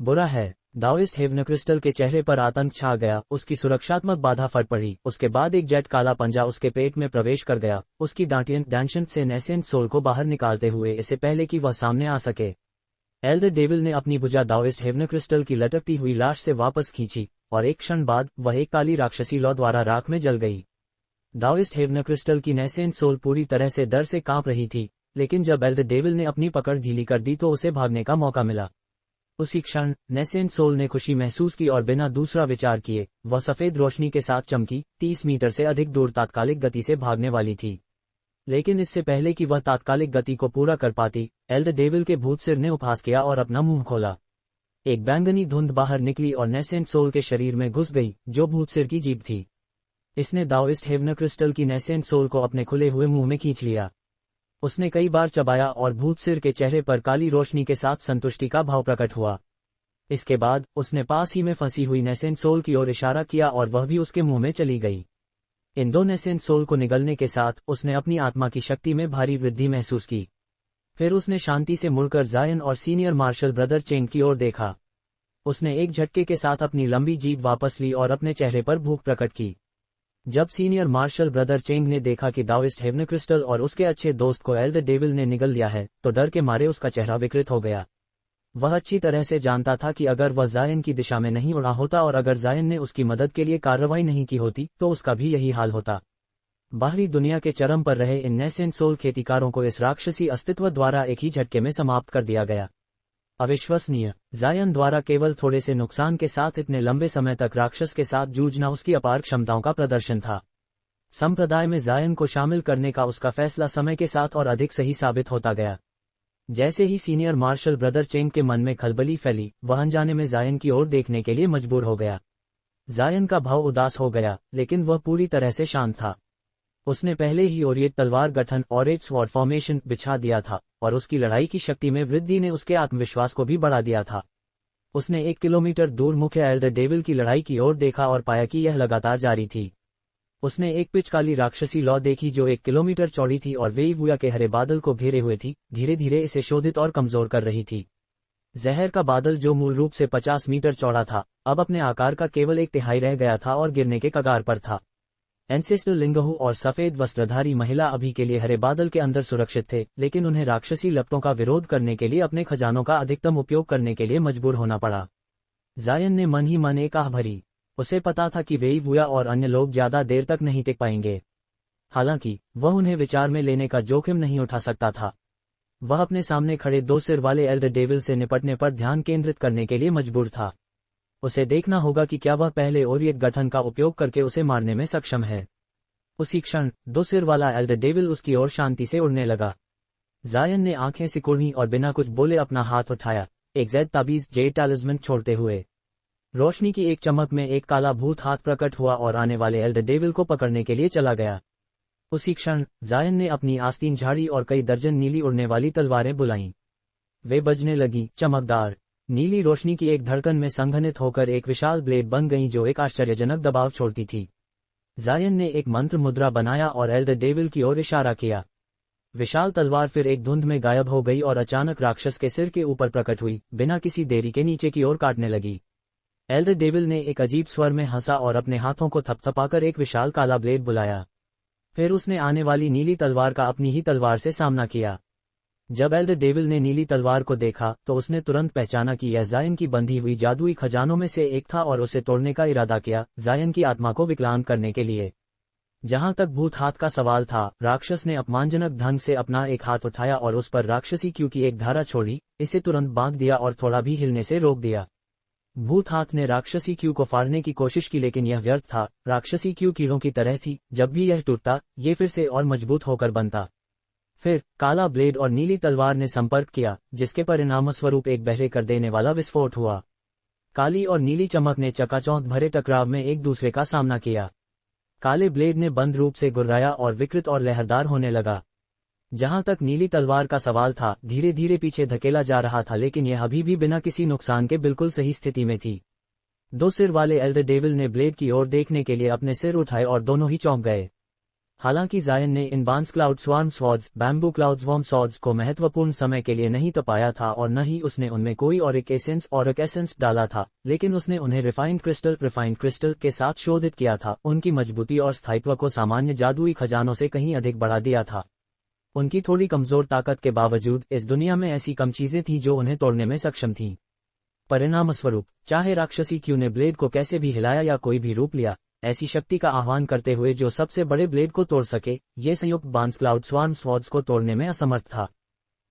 बुरा है, दाओइस्ट हेवन क्रिस्टल के चेहरे पर आतंक छा गया। उसकी सुरक्षात्मक बाधा फट पड़ी। उसके बाद एक जेट काला पंजा उसके पेट में प्रवेश कर गया, उसकी डांटियन डैंशंट से नेसेंट सोल को बाहर निकालते हुए, इससे पहले कि वह सामने आ सके। एल्डर डेविल ने अपनी भुजा दाओइस्ट हेवन क्रिस्टल की लटकती हुई लाश से वापस खींची और एक क्षण बाद वह एक काली राक्षसी लौ द्वारा राख में जल गई। दाओइस्ट हेवन क्रिस्टल की नेसेंट सोल पूरी तरह से डर से कांप रही थी, लेकिन जब एल्डर डेविल ने अपनी पकड़ ढीली कर दी तो उसे भागने का मौका मिला। उसी क्षण नेसेंट सोल ने खुशी महसूस की और बिना दूसरा विचार किए वह सफेद रोशनी के साथ चमकी 30 मीटर से अधिक दूर तात्कालिक गति से भागने वाली थी। लेकिन इससे पहले कि वह तात्कालिक गति को पूरा कर पाती, एल्डर डेविल के भूत सिर ने उपहास किया और अपना मुंह खोला। एक बैंगनी धुंध बाहर निकली और नेसेंट सोल के शरीर में घुस गई, जो भूत सिर की जीभ थी। इसने दाओइस्ट हेवन क्रिस्टल की नेसेंट सोल को अपने खुले हुए मुंह में खींच लिया। उसने कई बार चबाया और भूत सिर के चेहरे पर काली रोशनी के साथ संतुष्टि का भाव प्रकट हुआ। इसके बाद उसने पास ही में फंसी हुई नेसेंट सोल की ओर इशारा किया और वह भी उसके मुंह में चली गई। इन दो नेसेंट सोल को निगलने के साथ उसने अपनी आत्मा की शक्ति में भारी वृद्धि महसूस की। फिर उसने शांति से मुड़कर जायन और सीनियर मार्शल ब्रदर चेंग की ओर देखा। उसने एक झटके के साथ अपनी लंबी जीभ वापस ली और अपने चेहरे पर भूख प्रकट की। जब सीनियर मार्शल ब्रदर चेंग ने देखा कि दाओइस्ट हेवन क्रिस्टल और उसके अच्छे दोस्त को एल्डर डेविल ने निगल लिया है, तो डर के मारे उसका चेहरा विकृत हो गया। वह अच्छी तरह से जानता था कि अगर वह जायन की दिशा में नहीं उड़ा होता और अगर जायन ने उसकी मदद के लिए कार्रवाई नहीं की होती, तो उसका भी यही हाल होता। बाहरी दुनिया के चरम पर रहे इन नेसेंट सोल खेतीकारों को इस राक्षसी अस्तित्व द्वारा एक ही झटके में समाप्त कर दिया गया। अविश्वसनीय। जायन द्वारा केवल थोड़े से नुकसान के साथ इतने लंबे समय तक राक्षस के साथ जूझना उसकी अपार क्षमताओं का प्रदर्शन था। संप्रदाय में जायन को शामिल करने का उसका फैसला समय के साथ और अधिक सही साबित होता गया। जैसे ही सीनियर मार्शल ब्रदर चेंग के मन में खलबली फैली, वह अनजाने में जायन की ओर देखने के लिए मजबूर हो गया। जायन का भाव उदास हो गया, लेकिन वह पूरी तरह से शांत था। उसने पहले ही ओरिएट तलवार गठन और एक स्वॉर्ड फॉर्मेशन बिछा दिया था, और उसकी लड़ाई की शक्ति में वृद्धि ने उसके आत्मविश्वास को भी बढ़ा दिया था। उसने 1 किलोमीटर दूर मुख्य एल्डर डेविल की लड़ाई की ओर देखा और पाया कि यह लगातार जारी थी। उसने एक पिचकाली राक्षसी लौ देखी जो 1 किलोमीटर चौड़ी थी और वेईवुया के हरे बादल को घेरे हुए थी, धीरे धीरे इसे शोधित और कमजोर कर रही थी। जहर का बादल जो मूल रूप से 50 मीटर चौड़ा था, अब अपने आकार का केवल 1/3 रह गया था और गिरने के कगार पर था। एंसेस्ट्रल लिंगहू और सफेद वस्त्रधारी महिला अभी के लिए हरे बादल के अंदर सुरक्षित थे, लेकिन उन्हें राक्षसी लपटों का विरोध करने के लिए अपने खजानों का अधिकतम उपयोग करने के लिए मजबूर होना पड़ा। जायन ने मन ही मन एक आह भरी। उसे पता था कि वेईवुया और अन्य लोग ज्यादा देर तक नहीं टिक पाएंगे। हालांकि वह उन्हें विचार में लेने का जोखिम नहीं उठा सकता था। वह अपने सामने खड़े 2 सिर वाले एल्डर डेविल से निपटने पर ध्यान केंद्रित करने के लिए मजबूर था। उसे देखना होगा कि क्या वह पहले ओरिएट गठन का उपयोग करके उसे मारने में सक्षम है। उसी क्षण 2 सिर वाला एल्डर डेविल उसकी ओर शांति से उड़ने लगा। जायन ने आंखें सिकुड़ी और बिना कुछ बोले अपना हाथ उठाया, एक जैद ताबीज जेड टैलिस्मन छोड़ते हुए। रोशनी की एक चमक में एक काला भूत हाथ प्रकट हुआ और आने वाले एल्डर डेविल को पकड़ने के लिए चला गया। उसी क्षण जायन ने अपनी आस्तीन झाड़ी और कई दर्जन नीली उड़ने वाली तलवारें बुलाईं। वे बजने लगी, चमकदार नीली रोशनी की एक धड़कन में संघनित होकर एक विशाल ब्लेड बन गई जो एक आश्चर्यजनक दबाव छोड़ती थी। जायन ने एक मंत्र मुद्रा बनाया और एल्डर डेविल की ओर इशारा किया। विशाल तलवार फिर एक धुंध में गायब हो गई और अचानक राक्षस के सिर के ऊपर प्रकट हुई, बिना किसी देरी के नीचे की ओर काटने लगी। एल्डर डेविल ने एक अजीब स्वर में हंसा और अपने हाथों को थपथपाकर एक विशाल काला ब्लेड बुलाया। फिर उसने आने वाली नीली तलवार का अपनी ही तलवार से सामना किया। जब एल्डर डेविल ने नीली तलवार को देखा तो उसने तुरंत पहचाना कि यह जायन की बंधी हुई जादुई खजानों में से एक था और उसे तोड़ने का इरादा किया, जायन की आत्मा को विकलांग करने के लिए। जहां तक भूत हाथ का सवाल था, राक्षस ने अपमानजनक ढंग से अपना एक हाथ उठाया और उस पर राक्षसी क्यू की एक धारा छोड़ी, इसे तुरंत बांध दिया और थोड़ा भी हिलने से रोक दिया। भूत हाथ ने राक्षसी क्यू को फाड़ने की कोशिश की, लेकिन यह व्यर्थ था। राक्षसी क्यू कीड़ों की तरह थी, जब भी यह टूटता ये फिर से और मजबूत होकर बनता। फिर काला ब्लेड और नीली तलवार ने संपर्क किया, जिसके परिणामस्वरूप एक बहरे कर देने वाला विस्फोट हुआ। काली और नीली चमक ने चकाचौंध भरे टकराव में एक दूसरे का सामना किया। काले ब्लेड ने बंद रूप से गुर्राया और विकृत और लहरदार होने लगा। जहां तक नीली तलवार का सवाल था, धीरे धीरे पीछे धकेला जा रहा था, लेकिन यह अभी भी बिना किसी नुकसान के बिल्कुल सही स्थिति में थी। 2 सिर वाले एल्डर डेविल ने ब्लेड की ओर देखने के लिए अपने सिर उठाए और दोनों ही चौंक गए। हालांकि जायन ने इन बांस cloud swarm swords, bamboo cloud swarm swords को महत्वपूर्ण समय के लिए नहीं तपाया था और न ही उसने उनमें कोई ऑरिक एसेंस डाला था, लेकिन उसने उन्हें रिफाइंड क्रिस्टल के साथ शोधित किया था। उनकी मजबूती और स्थायित्व को सामान्य जादुई खजानों से कहीं अधिक बढ़ा दिया था। उनकी थोड़ी कमजोर ताकत के बावजूद इस दुनिया में ऐसी कम चीजें थीं जो उन्हें तोड़ने में सक्षम थीं। परिणामस्वरूप, चाहे राक्षसी क्यू ने ब्लेड को कैसे भी हिलाया या कोई भी रूप लिया, ऐसी शक्ति का आह्वान करते हुए जो सबसे बड़े ब्लेड को तोड़ सके, ये संयुक्त बांस क्लाउड स्वार्म स्वॉर्ड्स को तोड़ने में असमर्थ था।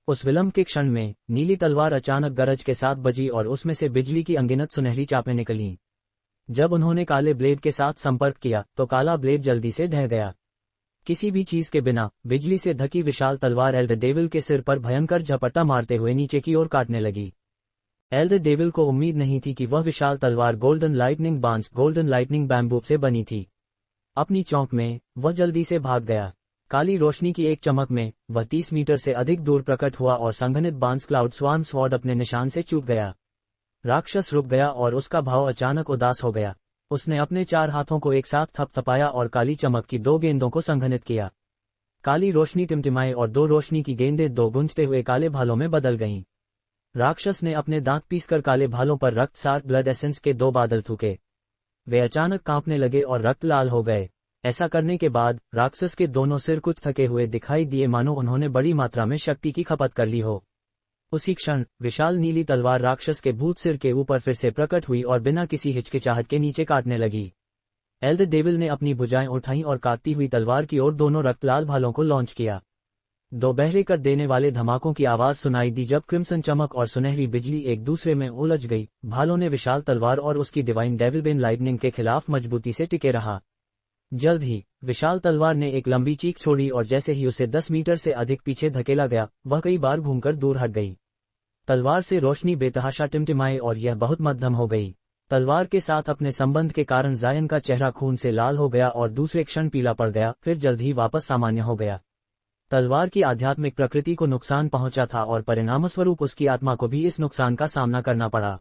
उस विलंब के क्षण में नीली तलवार अचानक गरज के साथ बजी और उसमें से बिजली की अनगिनत सुनहरी चापें निकलीं। जब उन्होंने काले ब्लेड के साथ संपर्क किया तो काला ब्लेड जल्दी से ढह गया। किसी भी चीज के बिना बिजली से ढकी विशाल तलवार एल्डर डेविल के सिर पर भयंकर झपट्टा मारते हुए नीचे की ओर काटने लगी। एल्डर डेविल को उम्मीद नहीं थी कि वह विशाल तलवार गोल्डन लाइटनिंग बैम्बू से बनी थी। अपनी चौंक में वह जल्दी से भाग गया। काली रोशनी की एक चमक में वह 30 मीटर से अधिक दूर प्रकट हुआ और संघनित बांस क्लाउड स्वार्म स्वॉर्ड अपने निशान से चूक गया। राक्षस रुक गया और उसका भाव अचानक उदास हो गया। उसने अपने 4 हाथों को एक साथ थपथपाया और काली चमक की 2 गेंदों को संघनित किया। काली रोशनी टिमटिमाई और 2 रोशनी की गेंदें 2 गूंजते हुए काले भालों में बदल गईं। राक्षस ने अपने दांत पीसकर काले भालों पर रक्त सार ब्लड एसेंस के 2 बादल थूके। वे अचानक कांपने लगे और रक्त लाल हो गए। ऐसा करने के बाद राक्षस के दोनों सिर कुछ थके हुए दिखाई दिए, मानो उन्होंने बड़ी मात्रा में शक्ति की खपत कर ली हो। उसी क्षण विशाल नीली तलवार राक्षस के भूत सिर के ऊपर फिर से प्रकट हुई और बिना किसी हिचकिचाहट के नीचे काटने लगी। एल्डर डेविल ने अपनी भुजाएं उठाईं और काटती हुई तलवार की ओर दोनों रक्तलाल भालों को लॉन्च किया। दो बहरे कर देने वाले धमाकों की आवाज सुनाई दी जब क्रिम्सन चमक और सुनहरी बिजली एक दूसरे में उलझ गई। भालों ने विशाल तलवार और उसकी डिवाइन डेविलबेन लाइटनिंग के खिलाफ मजबूती से टिके रहा। जल्द ही विशाल तलवार ने एक लंबी चीख छोड़ी और जैसे ही उसे 10 मीटर से अधिक पीछे धकेला गया, वह कई बार घूमकर दूर हट गई। तलवार से रोशनी बेतहाशा टिमटिमाई और यह बहुत मध्यम हो गई। तलवार के साथ अपने संबंध के कारण जायन का चेहरा खून से लाल हो गया और दूसरे क्षण पीला पड़ गया, फिर जल्द ही वापस सामान्य हो गया। तलवार की आध्यात्मिक प्रकृति को नुकसान पहुंचा था और परिणामस्वरूप उसकी आत्मा को भी इस नुकसान का सामना करना पड़ा।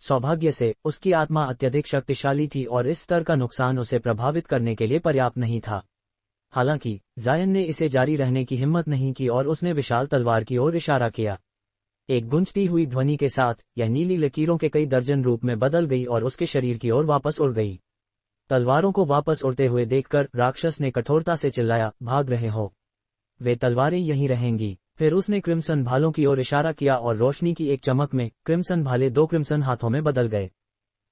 सौभाग्य से उसकी आत्मा अत्यधिक शक्तिशाली थी और इस स्तर का नुकसान उसे प्रभावित करने के लिए पर्याप्त नहीं था। हालांकि जायन ने इसे जारी रहने की हिम्मत नहीं की और उसने विशाल तलवार की ओर इशारा किया। एक गूंजती हुई ध्वनि के साथ यह नीली लकीरों के कई दर्जन रूप में बदल गई और उसके शरीर की ओर वापस उड़ गई। तलवारों को वापस उड़ते हुए देखकर राक्षस ने कठोरता से चिल्लाया, भाग रहे हो? वे तलवारें यहीं रहेंगी। फिर उसने क्रिम्सन भालों की ओर इशारा किया और रोशनी की एक चमक में क्रिम्सन भाले 2 क्रिम्सन हाथों में बदल गए।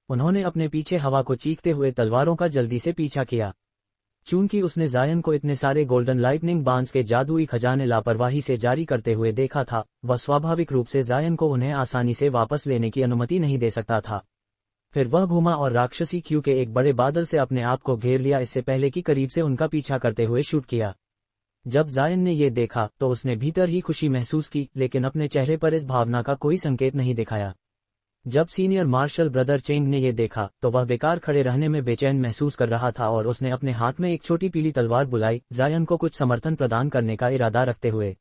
उन्होंने अपने पीछे हवा को चीखते हुए तलवारों का जल्दी से पीछा किया। चूंकि उसने जायन को इतने सारे गोल्डन लाइटनिंग बांस के जादुई खजाने लापरवाही से जारी करते हुए देखा था, वह स्वाभाविक रूप से जायन को उन्हें आसानी से वापस लेने की अनुमति नहीं दे सकता था। फिर वह घूमा और राक्षसी क्यू के एक बड़े बादल से अपने आप को घेर लिया, इससे पहले कि करीब से उनका पीछा करते हुए शूट किया। जब जायन ने ये देखा तो उसने भीतर ही खुशी महसूस की, लेकिन अपने चेहरे पर इस भावना का कोई संकेत नहीं दिखाया। जब सीनियर मार्शल ब्रदर चेंग ने ये देखा तो वह बेकार खड़े रहने में बेचैन महसूस कर रहा था और उसने अपने हाथ में एक छोटी पीली तलवार बुलाई, जायन को कुछ समर्थन प्रदान करने का इरादा रखते हुए।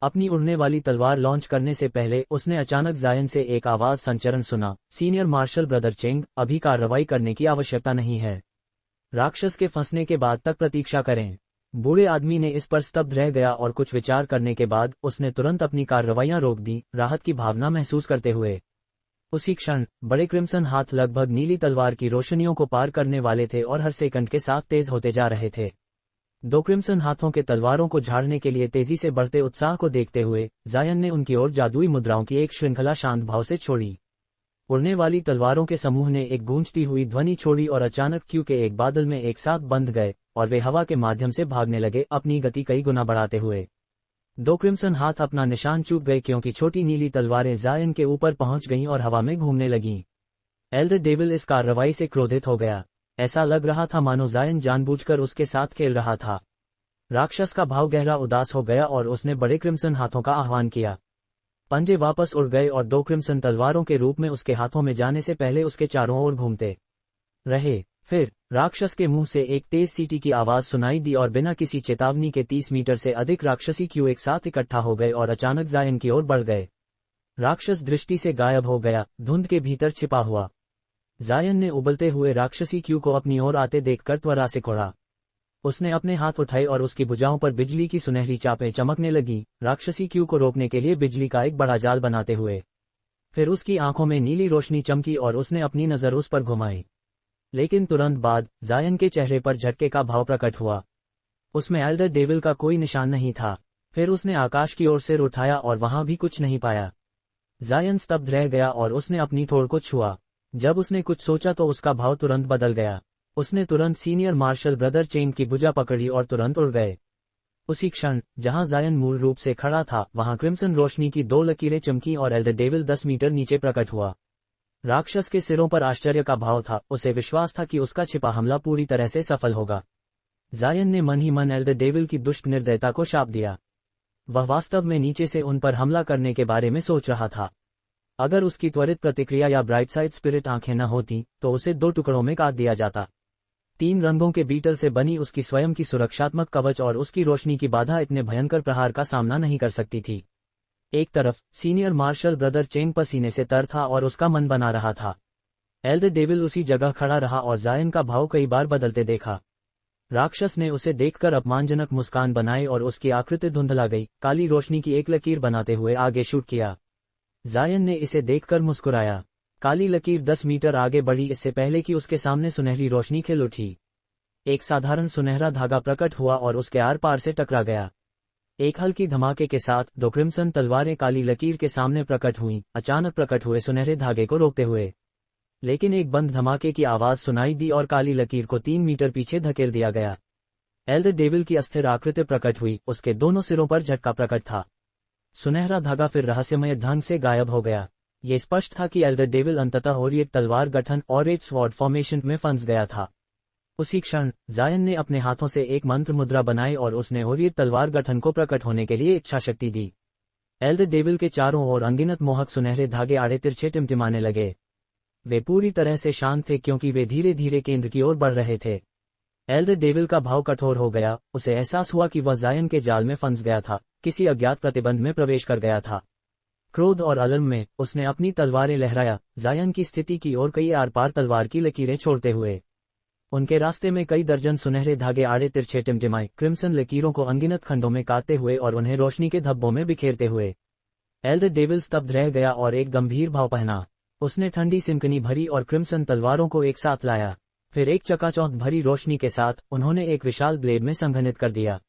अपनी उड़ने वाली तलवार लॉन्च करने से पहले उसने अचानक जायन से एक आवाज संचरण सुना, सीनियर मार्शल ब्रदर चेंग, अभी कार्रवाई करने की आवश्यकता नहीं है। राक्षस के फंसने के बाद तक प्रतीक्षा करें। बूढ़े आदमी ने इस पर स्तब्ध रह गया और कुछ विचार करने के बाद उसने तुरंत अपनी कार्रवाइयां रोक दी, राहत की भावना महसूस करते हुए। उसी क्षण बड़े क्रिम्सन हाथ लगभग नीली तलवार की रोशनियों को पार करने वाले थे और हर सेकंड के साथ तेज होते जा रहे थे। 2 क्रिम्सन हाथों के तलवारों को झाड़ने के लिए तेजी से बढ़ते उत्साह को देखते हुए जायन ने उनकी ओर जादुई मुद्राओं की एक श्रृंखला शांत भाव से छोड़ी। उड़ने वाली तलवारों के समूह ने एक गूंजती हुई ध्वनि छोड़ी और अचानक क्यू के एक बादल में एक साथ बंध गए और वे हवा के माध्यम से भागने लगे, अपनी गति कई गुना बढ़ाते हुए। 2 क्रिम्सन हाथ अपना निशान चूक गए क्योंकि छोटी नीली तलवारें जायन के ऊपर पहुंच गईं और हवा में घूमने लगीं। एल्डर डेविल इस कार्रवाई से क्रोधित हो गया। ऐसा लग रहा था मानो जायन जानबूझकर उसके साथ खेल रहा था। राक्षस का भाव गहरा उदास हो गया और उसने बड़े क्रिम्सन हाथों का आह्वान किया। पंजे वापस उड़ गए और 2 क्रिम्सन तलवारों के रूप में उसके हाथों में जाने से पहले उसके चारों ओर घूमते रहे। फिर राक्षस के मुंह से एक तेज सीटी की आवाज सुनाई दी और बिना किसी चेतावनी के 30 मीटर से अधिक राक्षसी क्यू एक साथ इकट्ठा हो गए और अचानक जायन की ओर बढ़ गए। राक्षस दृष्टि से गायब हो गया, धुंध के भीतर छिपा हुआ। जायन ने उबलते हुए राक्षसी क्यू को अपनी ओर आते देखकर त्वरा से कोड़ा। उसने अपने हाथ उठाए और उसकी भुजाओं पर बिजली की सुनहरी चापें चमकने लगी, राक्षसी क्यू को रोकने के लिए बिजली का एक बड़ा जाल बनाते हुए। फिर उसकी आंखों में नीली रोशनी चमकी और उसने अपनी नजर उस पर घुमाई। लेकिन तुरंत बाद जायन के चेहरे पर झटके का भाव प्रकट हुआ। उसमें एल्डर डेविल का कोई निशान नहीं था। फिर उसने आकाश की ओर सिर उठाया और वहां भी कुछ नहीं पाया। जायन स्तब्ध रह गया और उसने अपनी ठोड़ को छुआ। जब उसने कुछ सोचा तो उसका भाव तुरंत बदल गया। उसने तुरंत सीनियर मार्शल ब्रदर चेंग की भुजा पकड़ी और तुरंत उड़ गए। उसी क्षण जहां जायन मूल रूप से खड़ा था वहां क्रिम्सन रोशनी की 2 लकीरें चमकी और एल्डर डेविल 10 मीटर नीचे प्रकट हुआ। राक्षस के सिरों पर आश्चर्य का भाव था, उसे विश्वास था कि उसका छिपा हमला पूरी तरह से सफल होगा। जायन ने मन ही मन एल्डर डेविल की दुष्ट निर्दयता को शाप दिया। वह वास्तव में नीचे से उन पर हमला करने के बारे में सोच रहा था। अगर उसकी त्वरित प्रतिक्रिया या ब्राइट साइड स्पिरिट आंखें न होती तो उसे 2 टुकड़ों में काट दिया जाता। 3 रंगों के बीटल से बनी उसकी स्वयं की सुरक्षात्मक कवच और उसकी रोशनी की बाधा इतने भयंकर प्रहार का सामना नहीं कर सकती थी। एक तरफ सीनियर मार्शल ब्रदर चेंग पसीने से तर था और उसका मन बना रहा था। एल्डर डेविल उसी जगह खड़ा रहा और जायन का भाव कई बार बदलते देखा। राक्षस ने उसे देखकर अपमानजनक मुस्कान बनाई और उसकी आकृति धुंधला गई, काली रोशनी की एक लकीर बनाते हुए आगे शूट किया। जायन ने इसे देखकर मुस्कुराया। काली लकीर 10 मीटर आगे बढ़ी, इससे पहले कि उसके सामने सुनहरी रोशनी खिल उठी। एक साधारण सुनहरा धागा प्रकट हुआ और उसके आर पार से टकरा गया। एक हल्की धमाके के साथ 2 क्रिम्सन तलवारें काली लकीर के सामने प्रकट हुईं, अचानक प्रकट हुए सुनहरे धागे को रोकते हुए। लेकिन एक बंद धमाके की आवाज सुनाई दी और काली लकीर को 3 मीटर पीछे धकेल दिया गया। एल्डर डेविल की अस्थिर आकृति प्रकट हुई, उसके दोनों सिरों पर झटका प्रकट था। सुनहरा धागा फिर रहस्यमय ढंग से गायब हो गया। ये स्पष्ट था कि एल्डर डेविल अंततः ओरिएट तलवार गठन और एक स्वॉर्ड फॉर्मेशन में फंस गया था। उसी क्षण जायन ने अपने हाथों से एक मंत्र मुद्रा बनाई और उसने ओरिएट तलवार गठन को प्रकट होने के लिए इच्छा शक्ति दी। एल्डर डेविल के चारों ओर अनगिनत मोहक सुनहरे धागे आड़े तिरछे टिमटिमाने लगे। वे पूरी तरह से शांत थे क्योंकि वे धीरे धीरे केंद्र की ओर बढ़ रहे थे। एल्डर डेविल का भाव कठोर हो गया, उसे एहसास हुआ कि वह जायन के जाल में फंस गया था, किसी अज्ञात प्रतिबंध में प्रवेश कर गया था। क्रोध और अलम में उसने अपनी तलवारें लहराया, जायन की स्थिति की ओर कई आर पार तलवार की लकीरें छोड़ते हुए। उनके रास्ते में कई दर्जन सुनहरे धागे आड़े तिरछे टिमटिमाए, क्रिम्सन लकीरों को अनगिनत खंडों में काटते हुए और उन्हें रोशनी के धब्बों में बिखेरते हुए। एल्डर डेविल स्तब्ध रह गया और एक गंभीर भाव पहना। उसने ठंडी सिनकनी भरी और क्रिम्सन तलवारों को एक साथ लाया। फिर एक चकाचौंध भरी रोशनी के साथ उन्होंने एक विशाल ब्लेड में संघनित कर दिया।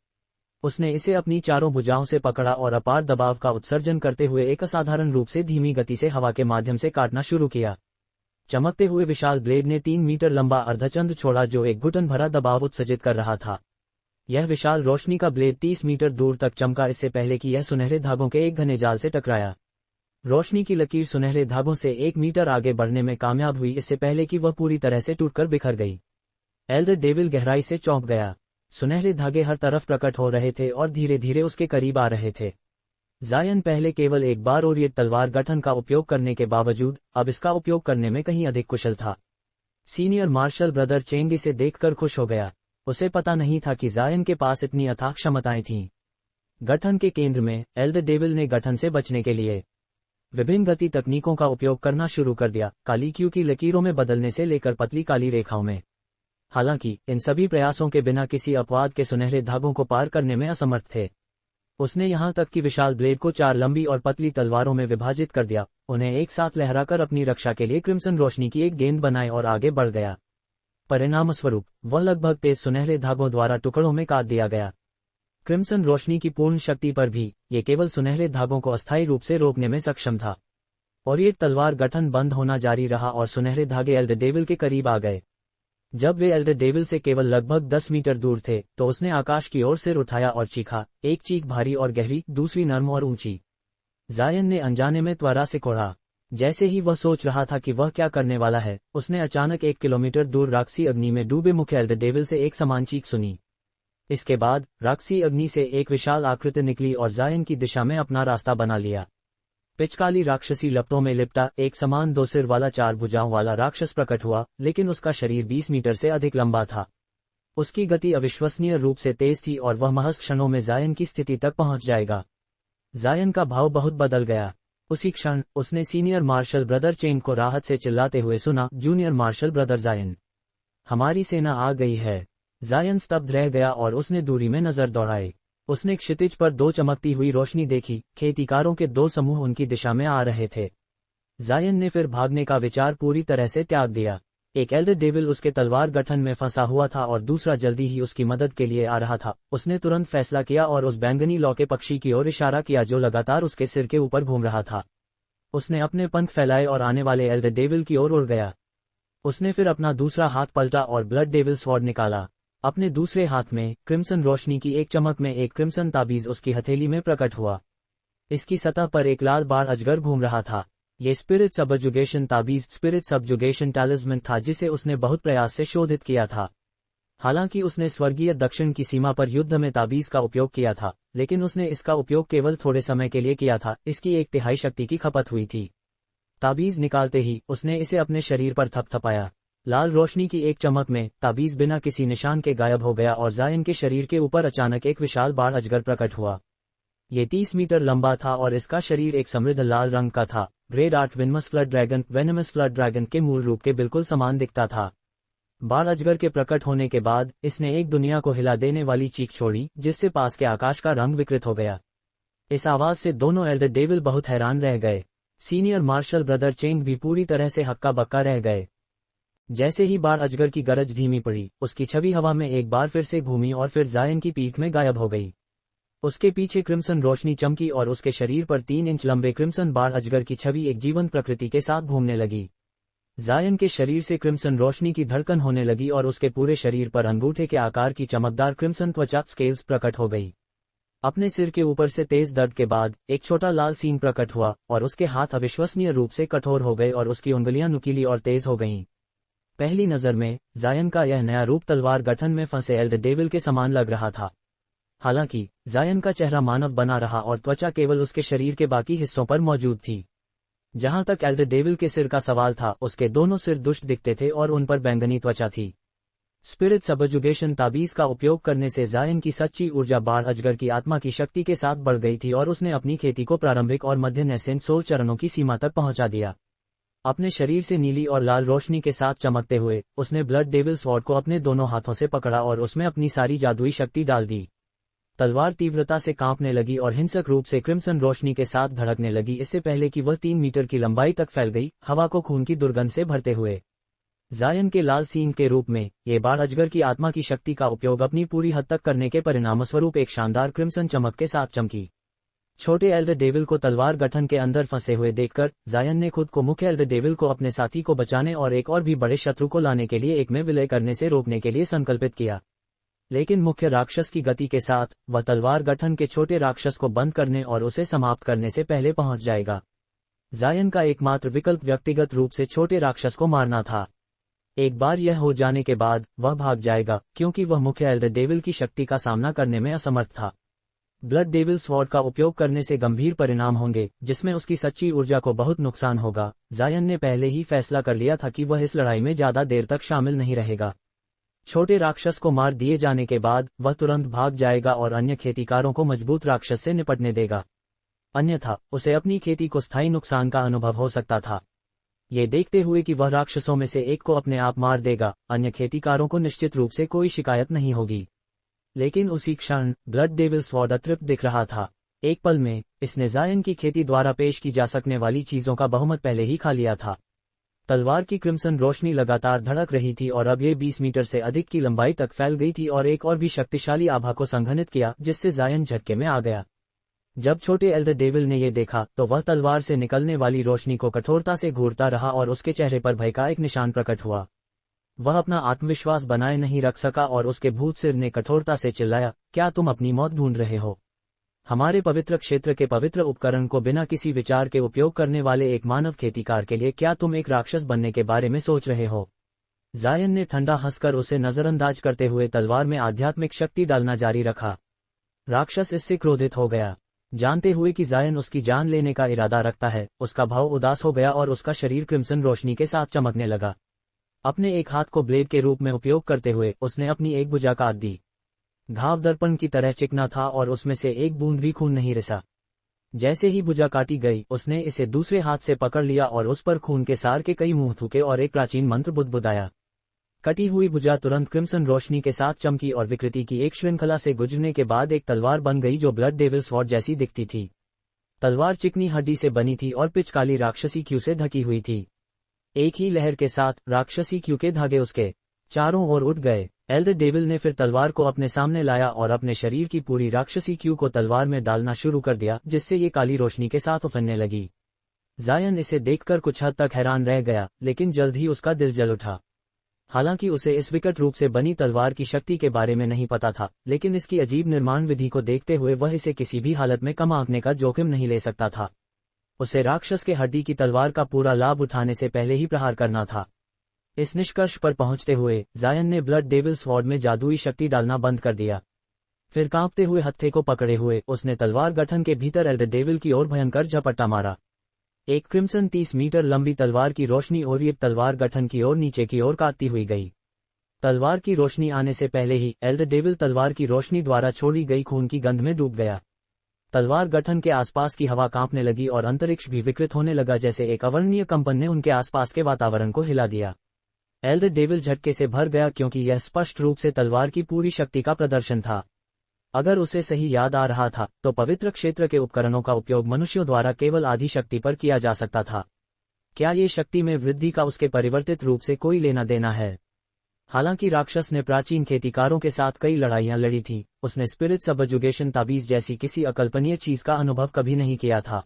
उसने इसे अपनी चारों भुजाओं से पकड़ा और अपार दबाव का उत्सर्जन करते हुए एक असाधारण रूप से धीमी गति से हवा के माध्यम से काटना शुरू किया। चमकते हुए विशाल ब्लेड ने 3 मीटर लंबा अर्धचंद्र छोड़ा जो एक घुटन भरा दबाव उत्सर्जित कर रहा था। यह विशाल रोशनी का ब्लेड 30 मीटर दूर तक चमका, इससे पहले कि यह सुनहरे धागों के एक घने जाल से टकराया। रोशनी की लकीर सुनहरे धागों से 1 मीटर आगे बढ़ने में कामयाब हुई, इससे पहले कि वह पूरी तरह से टूटकर बिखर गई। एल्डर डेविल गहराई से चौंक गया। सुनहरे धागे हर तरफ प्रकट हो रहे थे और धीरे धीरे उसके करीब आ रहे थे। जायन पहले केवल एक बार ओरिएट तलवार गठन का उपयोग करने के बावजूद अब इसका उपयोग करने में कहीं अधिक कुशल था। सीनियर मार्शल ब्रदर चेंग इसे देखकर खुश हो गया। उसे पता नहीं था कि जायन के पास इतनी अथाह क्षमताएं थीं। गठन के केंद्र में एल्डर डेविल ने गठन से बचने के लिए विभिन्न गति तकनीकों का उपयोग करना शुरू कर दिया, काली क्यू की लकीरों में बदलने से लेकर पतली काली रेखाओं में। हालांकि इन सभी प्रयासों के बिना किसी अपवाद के सुनहरे धागों को पार करने में असमर्थ थे। उसने यहां तक कि विशाल ब्लेड को 4 लंबी और पतली तलवारों में विभाजित कर दिया, उन्हें एक साथ लहराकर अपनी रक्षा के लिए क्रिम्सन रोशनी की एक गेंद बनाए और आगे बढ़ गया। परिणामस्वरूप वह लगभग 13 सुनहरे धागों द्वारा टुकड़ों में काट दिया गया। क्रिम्सन रोशनी की पूर्ण शक्ति पर भी ये केवल सुनहरे धागों को अस्थायी रूप से रोकने में सक्षम था। और ये तलवार गठन बंद होना जारी रहा और सुनहरे धागे एल्डर डेविल के करीब आ गए। जब वे एल्डर डेविल से केवल लगभग 10 मीटर दूर थे तो उसने आकाश की ओर सिर उठाया और चीखा, एक चीख भारी और गहरी, दूसरी नर्म और ऊंची। जायन ने अनजाने में त्वरा से कोड़ा। जैसे ही वह सोच रहा था कि वह क्या करने वाला है, उसने अचानक 1 किलोमीटर दूर राक्षसी अग्नि में डूबे मुख्य एल्डर डेविल से एक समान चीख सुनी। इसके बाद राक्षसी अग्नि से एक विशाल आकृति निकली और जायन की दिशा में अपना रास्ता बना लिया। पिचकाली राक्षसी लपटों में लिपटा एक समान 2 सिर वाला 4 भुजाओं वाला राक्षस प्रकट हुआ, लेकिन उसका शरीर 20 मीटर से अधिक लंबा था। उसकी गति अविश्वसनीय रूप से तेज थी और वह महज क्षणों में जायन की स्थिति तक पहुंच जाएगा। जायन का भाव बहुत बदल गया। उसी क्षण उसने सीनियर मार्शल ब्रदर चेंग को राहत से चिल्लाते हुए सुना, जूनियर मार्शल ब्रदर जायन, हमारी सेना आ गई है। जायन स्तब्ध रह गया और उसने दूरी में नजर दौड़ाई। उसने क्षितिज पर 2 चमकती हुई रोशनी देखी, खेतीकारों के 2 समूह उनकी दिशा में आ रहे थे। जायन ने फिर भागने का विचार पूरी तरह से त्याग दिया। एक एल्डर डेविल उसके तलवार गठन में फंसा हुआ था और दूसरा जल्दी ही उसकी मदद के लिए आ रहा था। उसने तुरंत फैसला किया और उस बैंगनी लौके पक्षी की ओर इशारा किया जो लगातार उसके सिर के ऊपर घूम रहा था। उसने अपने पंख फैलाए और आने वाले एल्डर डेविल की ओर उड़ गया। उसने फिर अपना दूसरा हाथ पलटा और ब्लड डेविल स्वॉर्ड निकाला। अपने दूसरे हाथ में क्रिम्सन रोशनी की एक चमक में एक क्रिम्सन ताबीज उसकी हथेली में प्रकट हुआ। इसकी सतह पर एक लाल बाढ़ अजगर घूम रहा था। ये स्पिरिट सबजुगेशन ताबीज स्पिरिट सबजुगेशन टैलिस्मन था जिसे उसने बहुत प्रयास से शोधित किया था। हालांकि उसने स्वर्गीय दक्षिण की सीमा पर युद्ध में ताबीज का उपयोग किया था, लेकिन उसने इसका उपयोग केवल थोड़े समय के लिए किया था। इसकी 1/3 शक्ति की खपत हुई थी। ताबीज निकालते ही उसने इसे अपने शरीर पर थपथपाया। लाल रोशनी की एक चमक में ताबीज बिना किसी निशान के गायब हो गया और जायन के शरीर के ऊपर अचानक एक विशाल बाढ़ अजगर प्रकट हुआ। ये 30 मीटर लंबा था और इसका शरीर एक समृद्ध लाल रंग का था। ग्रेड 8 वेनमस फ्लड ड्रैगन के मूल रूप के बिल्कुल समान दिखता था। बाढ़ अजगर के प्रकट होने के बाद इसने एक दुनिया को हिला देने वाली चीख छोड़ी, जिससे पास के आकाश का रंग विकृत हो गया। इस आवाज से दोनों एल्डर डेविल बहुत हैरान रह गए। सीनियर मार्शल ब्रदर चेंग भी पूरी तरह से हक्का बक्का रह गए। जैसे ही बाढ़ अजगर की गरज धीमी पड़ी, उसकी छवि हवा में एक बार फिर से घूमी और फिर जायन की पीठ में गायब हो गई। उसके पीछे क्रिम्सन रोशनी चमकी और उसके शरीर पर 3 इंच लंबे क्रिम्सन बाढ़ अजगर की छवि एक जीवंत प्रकृति के साथ घूमने लगी। जायन के शरीर से क्रिम्सन रोशनी की धड़कन होने लगी और उसके पूरे शरीर पर अंगूठे के आकार की चमकदार क्रिम्सन त्वचा स्केल्स प्रकट हो गई। अपने सिर के ऊपर से तेज दर्द के बाद एक छोटा लाल सीन प्रकट हुआ और उसके हाथ अविश्वसनीय रूप से कठोर हो गए और उसकी उंगलियां नुकीली और तेज हो गईं। पहली नजर में जायन का यह नया रूप तलवार गठन में फंसे एल्ड डेविल के समान लग रहा था। हालांकि जायन का चेहरा मानव बना रहा और त्वचा केवल उसके शरीर के बाकी हिस्सों पर मौजूद थी। जहां तक एल्ड डेविल के सिर का सवाल था, उसके दोनों सिर दुष्ट दिखते थे और उन पर बैंगनी त्वचा थी। स्पिरिट सबजुगेशन ताबीज का उपयोग करने से जायन की सच्ची ऊर्जा बाढ़ अजगर की आत्मा की शक्ति के साथ बढ़ गई थी और उसने अपनी खेती को प्रारंभिक और मध्य नेसेंट सोल चरणों की सीमा तक पहुंचा दिया। अपने शरीर से नीली और लाल रोशनी के साथ चमकते हुए उसने ब्लड डेविल स्वॉर्ड को अपने दोनों हाथों से पकड़ा और उसमें अपनी सारी जादुई शक्ति डाल दी। तलवार तीव्रता से कांपने लगी और हिंसक रूप से क्रिम्सन रोशनी के साथ धड़कने लगी, इससे पहले कि वह 3 मीटर की लंबाई तक फैल गई, हवा को खून की दुर्गंध से भरते हुए। जायन के लाल सीन के रूप में ये बाढ़ अजगर की आत्मा की शक्ति का उपयोग अपनी पूरी हद तक करने के परिणामस्वरूप एक शानदार क्रिम्सन चमक के साथ चमकी। छोटे एल्ड डेविल को तलवार गठन के अंदर फंसे हुए देखकर जायन ने खुद को मुख्य एल्ड डेविल को अपने साथी को बचाने और एक और भी बड़े शत्रु को लाने के लिए एक में विलय करने से रोकने के लिए संकल्पित किया। लेकिन मुख्य राक्षस की गति के साथ वह तलवार गठन के छोटे राक्षस को बंद करने और उसे समाप्त करने से पहले पहुंच जाएगा। जायन का एकमात्र विकल्प व्यक्तिगत रूप से छोटे राक्षस को मारना था। एक बार यह हो जाने के बाद वह भाग जाएगा, क्योंकि वह मुख्य एल्ड डेविल की शक्ति का सामना करने में असमर्थ था। ब्लड डेविल स्वॉर्ड का उपयोग करने से गंभीर परिणाम होंगे, जिसमें उसकी सच्ची ऊर्जा को बहुत नुकसान होगा। जायन ने पहले ही फैसला कर लिया था कि वह इस लड़ाई में ज्यादा देर तक शामिल नहीं रहेगा। छोटे राक्षस को मार दिए जाने के बाद वह तुरंत भाग जाएगा और अन्य खेतीकारों को मजबूत राक्षस से निपटने देगा, अन्यथा उसे अपनी खेती को स्थायी नुकसान का अनुभव हो सकता था। ये देखते हुए कि वह राक्षसों में से एक को अपने आप मार देगा, अन्य खेतीकारों को निश्चित रूप से कोई शिकायत नहीं होगी। लेकिन उसी क्षण ब्लड डेविल स्वॉर्ड अतृप्त दिख रहा था। एक पल में इसने जायन की खेती द्वारा पेश की जा सकने वाली चीजों का बहुमत पहले ही खा लिया था। तलवार की क्रिम्सन रोशनी लगातार धड़क रही थी और अब ये 20 मीटर से अधिक की लंबाई तक फैल गई थी और एक और भी शक्तिशाली आभा को संघनित किया, जिससे जायन झटके में आ गया। जब छोटे एल्ड डेविल ने ये देखा तो वह तलवार से निकलने वाली रोशनी को कठोरता से घूरता रहा और उसके चेहरे पर भय का एक निशान प्रकट हुआ। वह अपना आत्मविश्वास बनाए नहीं रख सका और उसके भूत सिर ने कठोरता से चिल्लाया, क्या तुम अपनी मौत ढूंढ रहे हो? हमारे पवित्र क्षेत्र के पवित्र उपकरण को बिना किसी विचार के उपयोग करने वाले एक मानव खेतीकार के लिए क्या तुम एक राक्षस बनने के बारे में सोच रहे हो? जायन ने ठंडा हंसकर उसे नजरअंदाज करते हुए तलवार में आध्यात्मिक शक्ति डालना जारी रखा। राक्षस इससे क्रोधित हो गया। जानते हुए कि जायन उसकी जान लेने का इरादा रखता है, उसका भाव उदास हो गया और उसका शरीर क्रिम्सन रोशनी के साथ चमकने लगा। अपने एक हाथ को ब्लेड के रूप में उपयोग करते हुए उसने अपनी एक भुजा काट दी। घाव दर्पण की तरह चिकना था और उसमें से एक बूंद भी खून नहीं रिसा। जैसे ही भुजा काटी गई उसने इसे दूसरे हाथ से पकड़ लिया और उस पर खून के सार के कई मुंह थूके और एक प्राचीन मंत्र बुदबुदाया। कटी हुई भुजा तुरंत क्रिम्सन रोशनी के साथ चमकी और विकृति की एक श्रृंखला से गुजरने के बाद एक तलवार बन गई जो ब्लड डेविल स्वॉर्ड जैसी दिखती थी। तलवार चिकनी हड्डी से बनी थी और पिच काली राक्षसी क्यू से ढकी हुई थी। एक ही लहर के साथ राक्षसी क्यू के धागे उसके चारों ओर उठ गए। एल्ड डेविल ने फिर तलवार को अपने सामने लाया और अपने शरीर की पूरी राक्षसी क्यू को तलवार में डालना शुरू कर दिया, जिससे ये काली रोशनी के साथ उफनने लगी। जायन इसे देखकर कुछ हद तक हैरान रह गया, लेकिन जल्द ही उसका दिल जल उठा। हालांकि उसे इस विकट रूप से बनी तलवार की शक्ति के बारे में नहीं पता था, लेकिन इसकी अजीब निर्माण विधि को देखते हुए वह इसे किसी भी हालत में कम आंकने का जोखिम नहीं ले सकता था। उसे राक्षस के हड्डी की तलवार का पूरा लाभ उठाने से पहले ही प्रहार करना था। इस निष्कर्ष पर पहुंचते हुए जायन ने ब्लड डेविल स्वॉर्ड में जादुई शक्ति डालना बंद कर दिया। फिर कांपते हुए हत्थे को पकड़े हुए उसने तलवार गठन के भीतर एल्ड डेविल की ओर भयंकर झपट्टा मारा। एक क्रिम्सन 30 मीटर लंबी तलवार की रोशनी ओरिएट तलवार गठन की ओर नीचे की ओर काटती हुई गई। तलवार की रोशनी आने से पहले ही एल्ड डेविल तलवार की रोशनी द्वारा छोड़ी गई खून की गंध में डूब गया। तलवार गठन के आसपास की हवा कांपने लगी और अंतरिक्ष भी विकृत होने लगा, जैसे एक अवर्णनीय कंपन ने उनके आसपास के वातावरण को हिला दिया। एल्ड डेविल झटके से भर गया, क्योंकि यह स्पष्ट रूप से तलवार की पूरी शक्ति का प्रदर्शन था। अगर उसे सही याद आ रहा था तो पवित्र क्षेत्र के उपकरणों का उपयोग मनुष्यों द्वारा केवल आधी शक्ति पर किया जा सकता था। क्या ये शक्ति में वृद्धि का उसके परिवर्तित रूप से कोई लेना देना है? हालांकि राक्षस ने प्राचीन खेतीकारों के साथ कई लड़ाइयां लड़ी थी, उसने स्पिरिट सबजुगेशन ताबीज जैसी किसी अकल्पनीय चीज का अनुभव कभी नहीं किया था।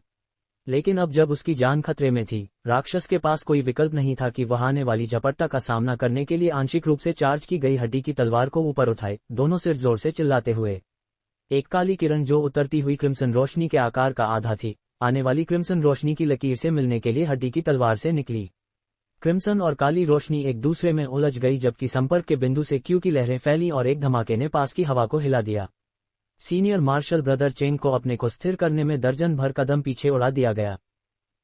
लेकिन अब जब उसकी जान खतरे में थी, राक्षस के पास कोई विकल्प नहीं था कि वह आने वाली झपट्टा का सामना करने के लिए आंशिक रूप से चार्ज की गई हड्डी की तलवार को ऊपर उठाए, दोनों सिर जोर से चिल्लाते हुए। एक काली किरण जो उतरती हुई क्रिम्सन रोशनी के आकार का आधा थी, आने वाली क्रिम्सन रोशनी की लकीर से मिलने के लिए हड्डी की तलवार से निकली। क्रिम्सन और काली रोशनी एक दूसरे में उलझ गई, जबकि संपर्क के बिंदु से क्यू की लहरें फैली और एक धमाके ने पास की हवा को हिला दिया। सीनियर मार्शल ब्रदर चेंग को अपने को स्थिर करने में दर्जन भर कदम पीछे उड़ा दिया गया।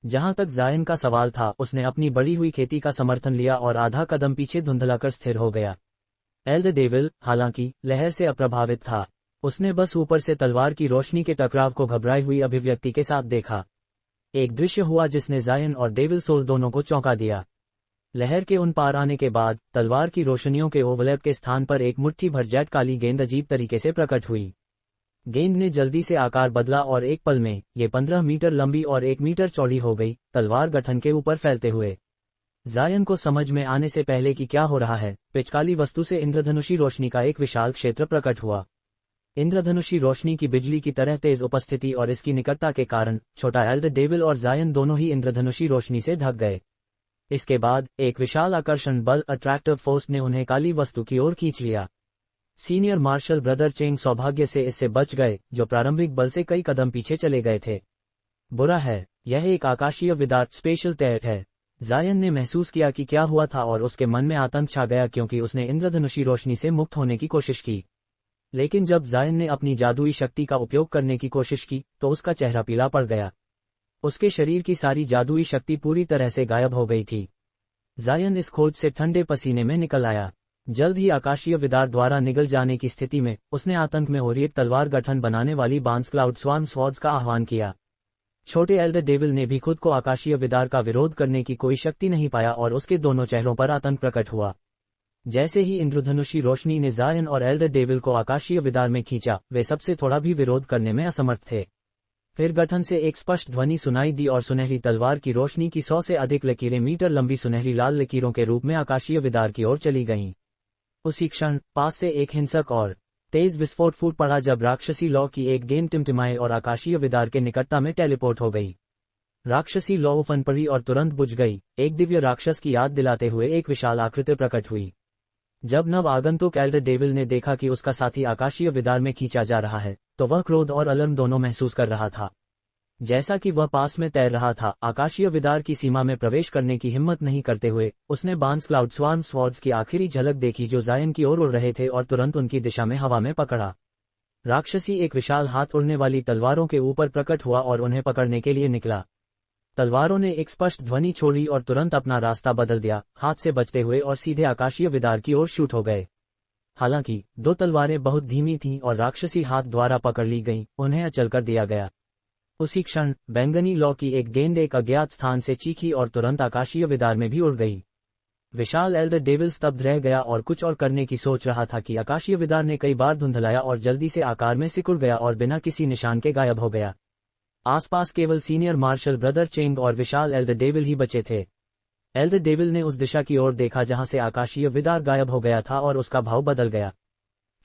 जहां तक जायन का सवाल था, उसने अपनी बढ़ी हुई खेती का समर्थन लिया और आधा कदम पीछे धुंधलाकर स्थिर हो गया। एल्डर डेविल, हालांकि, लहर से अप्रभावित था। उसने बस ऊपर से तलवार की रोशनी के टकराव को घबराई हुई अभिव्यक्ति के साथ देखा। एक दृश्य हुआ जिसने जायन और डेविल सोल दोनों को चौंका दिया। लहर के उन पार आने के बाद तलवार की रोशनियों के ओवरलैप के स्थान पर एक मुट्ठी भर जेट काली गेंद अजीब तरीके से प्रकट हुई। गेंद ने जल्दी से आकार बदला और एक पल में ये 15 मीटर लंबी और 1 मीटर चौड़ी हो गई, तलवार गठन के ऊपर फैलते हुए। जायन को समझ में आने से पहले कि क्या हो रहा है, पिचकाली वस्तु से इंद्रधनुषी रोशनी का एक विशाल क्षेत्र प्रकट हुआ। इंद्रधनुषी रोशनी की बिजली की तरह तेज उपस्थिति और इसकी निकटता के कारण छोटा एल्डर डेविल और जायन दोनों ही इंद्रधनुषी रोशनी से ढक गए। इसके बाद एक विशाल आकर्षण बल, अट्रैक्टिव फोर्स, ने उन्हें काली वस्तु की ओर खींच लिया। सीनियर मार्शल ब्रदर चेंग सौभाग्य से इससे बच गए, जो प्रारंभिक बल से कई कदम पीछे चले गए थे। बुरा है, यह एक आकाशीय विदार्थ स्पेशल टेट है। जायन ने महसूस किया कि क्या हुआ था और उसके मन में आतंक छा गया, क्योंकि उसने इंद्रधनुषी रोशनी से मुक्त होने की कोशिश की। लेकिन जब जायन ने अपनी जादुई शक्ति का उपयोग करने की कोशिश की, तो उसका चेहरा पीला पड़ गया। उसके शरीर की सारी जादुई शक्ति पूरी तरह से गायब हो गई थी। जायन इस खोज से ठंडे पसीने में निकल आया। जल्द ही आकाशीय विदार द्वारा निगल जाने की स्थिति में उसने आतंक में ओरिएट तलवार गठन बनाने वाली बांस क्लाउड स्वार्म स्वॉर्ड्स का आह्वान किया। छोटे एल्डर डेविल ने भी खुद को आकाशीय विदार का विरोध करने की कोई शक्ति नहीं पाया और उसके दोनों चेहरों पर आतंक प्रकट हुआ। जैसे ही इंद्रधनुषी रोशनी ने जायन और एल्डर डेविल को आकाशीय विदार में खींचा, वे सबसे थोड़ा भी विरोध करने में असमर्थ थे। फिर गठन से एक स्पष्ट ध्वनि सुनाई दी और सुनहरी तलवार की रोशनी की 100 से अधिक लकीरें मीटर लंबी सुनहरी लाल लकीरों के रूप में आकाशीय विदार की ओर चली गईं। उसी क्षण पास से एक हिंसक और तेज विस्फोट फूट पड़ा, जब राक्षसी लौ की एक गेंद टिमटिमाए और आकाशीय विदार के निकटता में टेलीपोर्ट हो गई। राक्षसी लौ उफन पड़ी और तुरंत बुझ गई, एक दिव्य राक्षस की याद दिलाते हुए एक विशाल आकृति प्रकट हुई। जब नव आगंतुक एल्डर डेविल ने देखा कि उसका साथी आकाशीय विदार में खींचा जा रहा है, तो वह क्रोध और अलर्म दोनों महसूस कर रहा था। जैसा कि वह पास में तैर रहा था, आकाशीय विदार की सीमा में प्रवेश करने की हिम्मत नहीं करते हुए उसने बांस क्लाउड स्वार्म स्वॉर्ड्स की आखिरी झलक देखी, जो जायन की ओर उड़ रहे थे, और तुरंत उनकी दिशा में हवा में पकड़ा। राक्षसी एक विशाल हाथ उड़ने वाली तलवारों के ऊपर प्रकट हुआ और उन्हें पकड़ने के लिए निकला। तलवारों ने एक स्पष्ट ध्वनि छोड़ी और तुरंत अपना रास्ता बदल दिया, हाथ से बचते हुए, और सीधे आकाशीय विदार की ओर शूट हो गए। हालांकि दो तलवारें बहुत धीमी थीं और राक्षसी हाथ द्वारा पकड़ ली गईं, उन्हें अचल कर दिया गया। उसी क्षण बैंगनी लौ की एक गेंद एक अज्ञात स्थान से चीखी और तुरंत आकाशीय विदार में भी उड़ गई। विशाल एल्डर डेविल स्तब्ध रह गया और कुछ और करने की सोच रहा था कि आकाशीय विदार ने कई बार धुंधलाया और जल्दी से आकार में सिकुड़ गया और बिना किसी निशान के गायब हो गया। आसपास केवल सीनियर मार्शल ब्रदर चेंग और विशाल एल्डर डेविल ही बचे थे। एल्डर डेविल ने उस दिशा की ओर देखा जहां से आकाशीय विदार गायब हो गया था और उसका भाव बदल गया।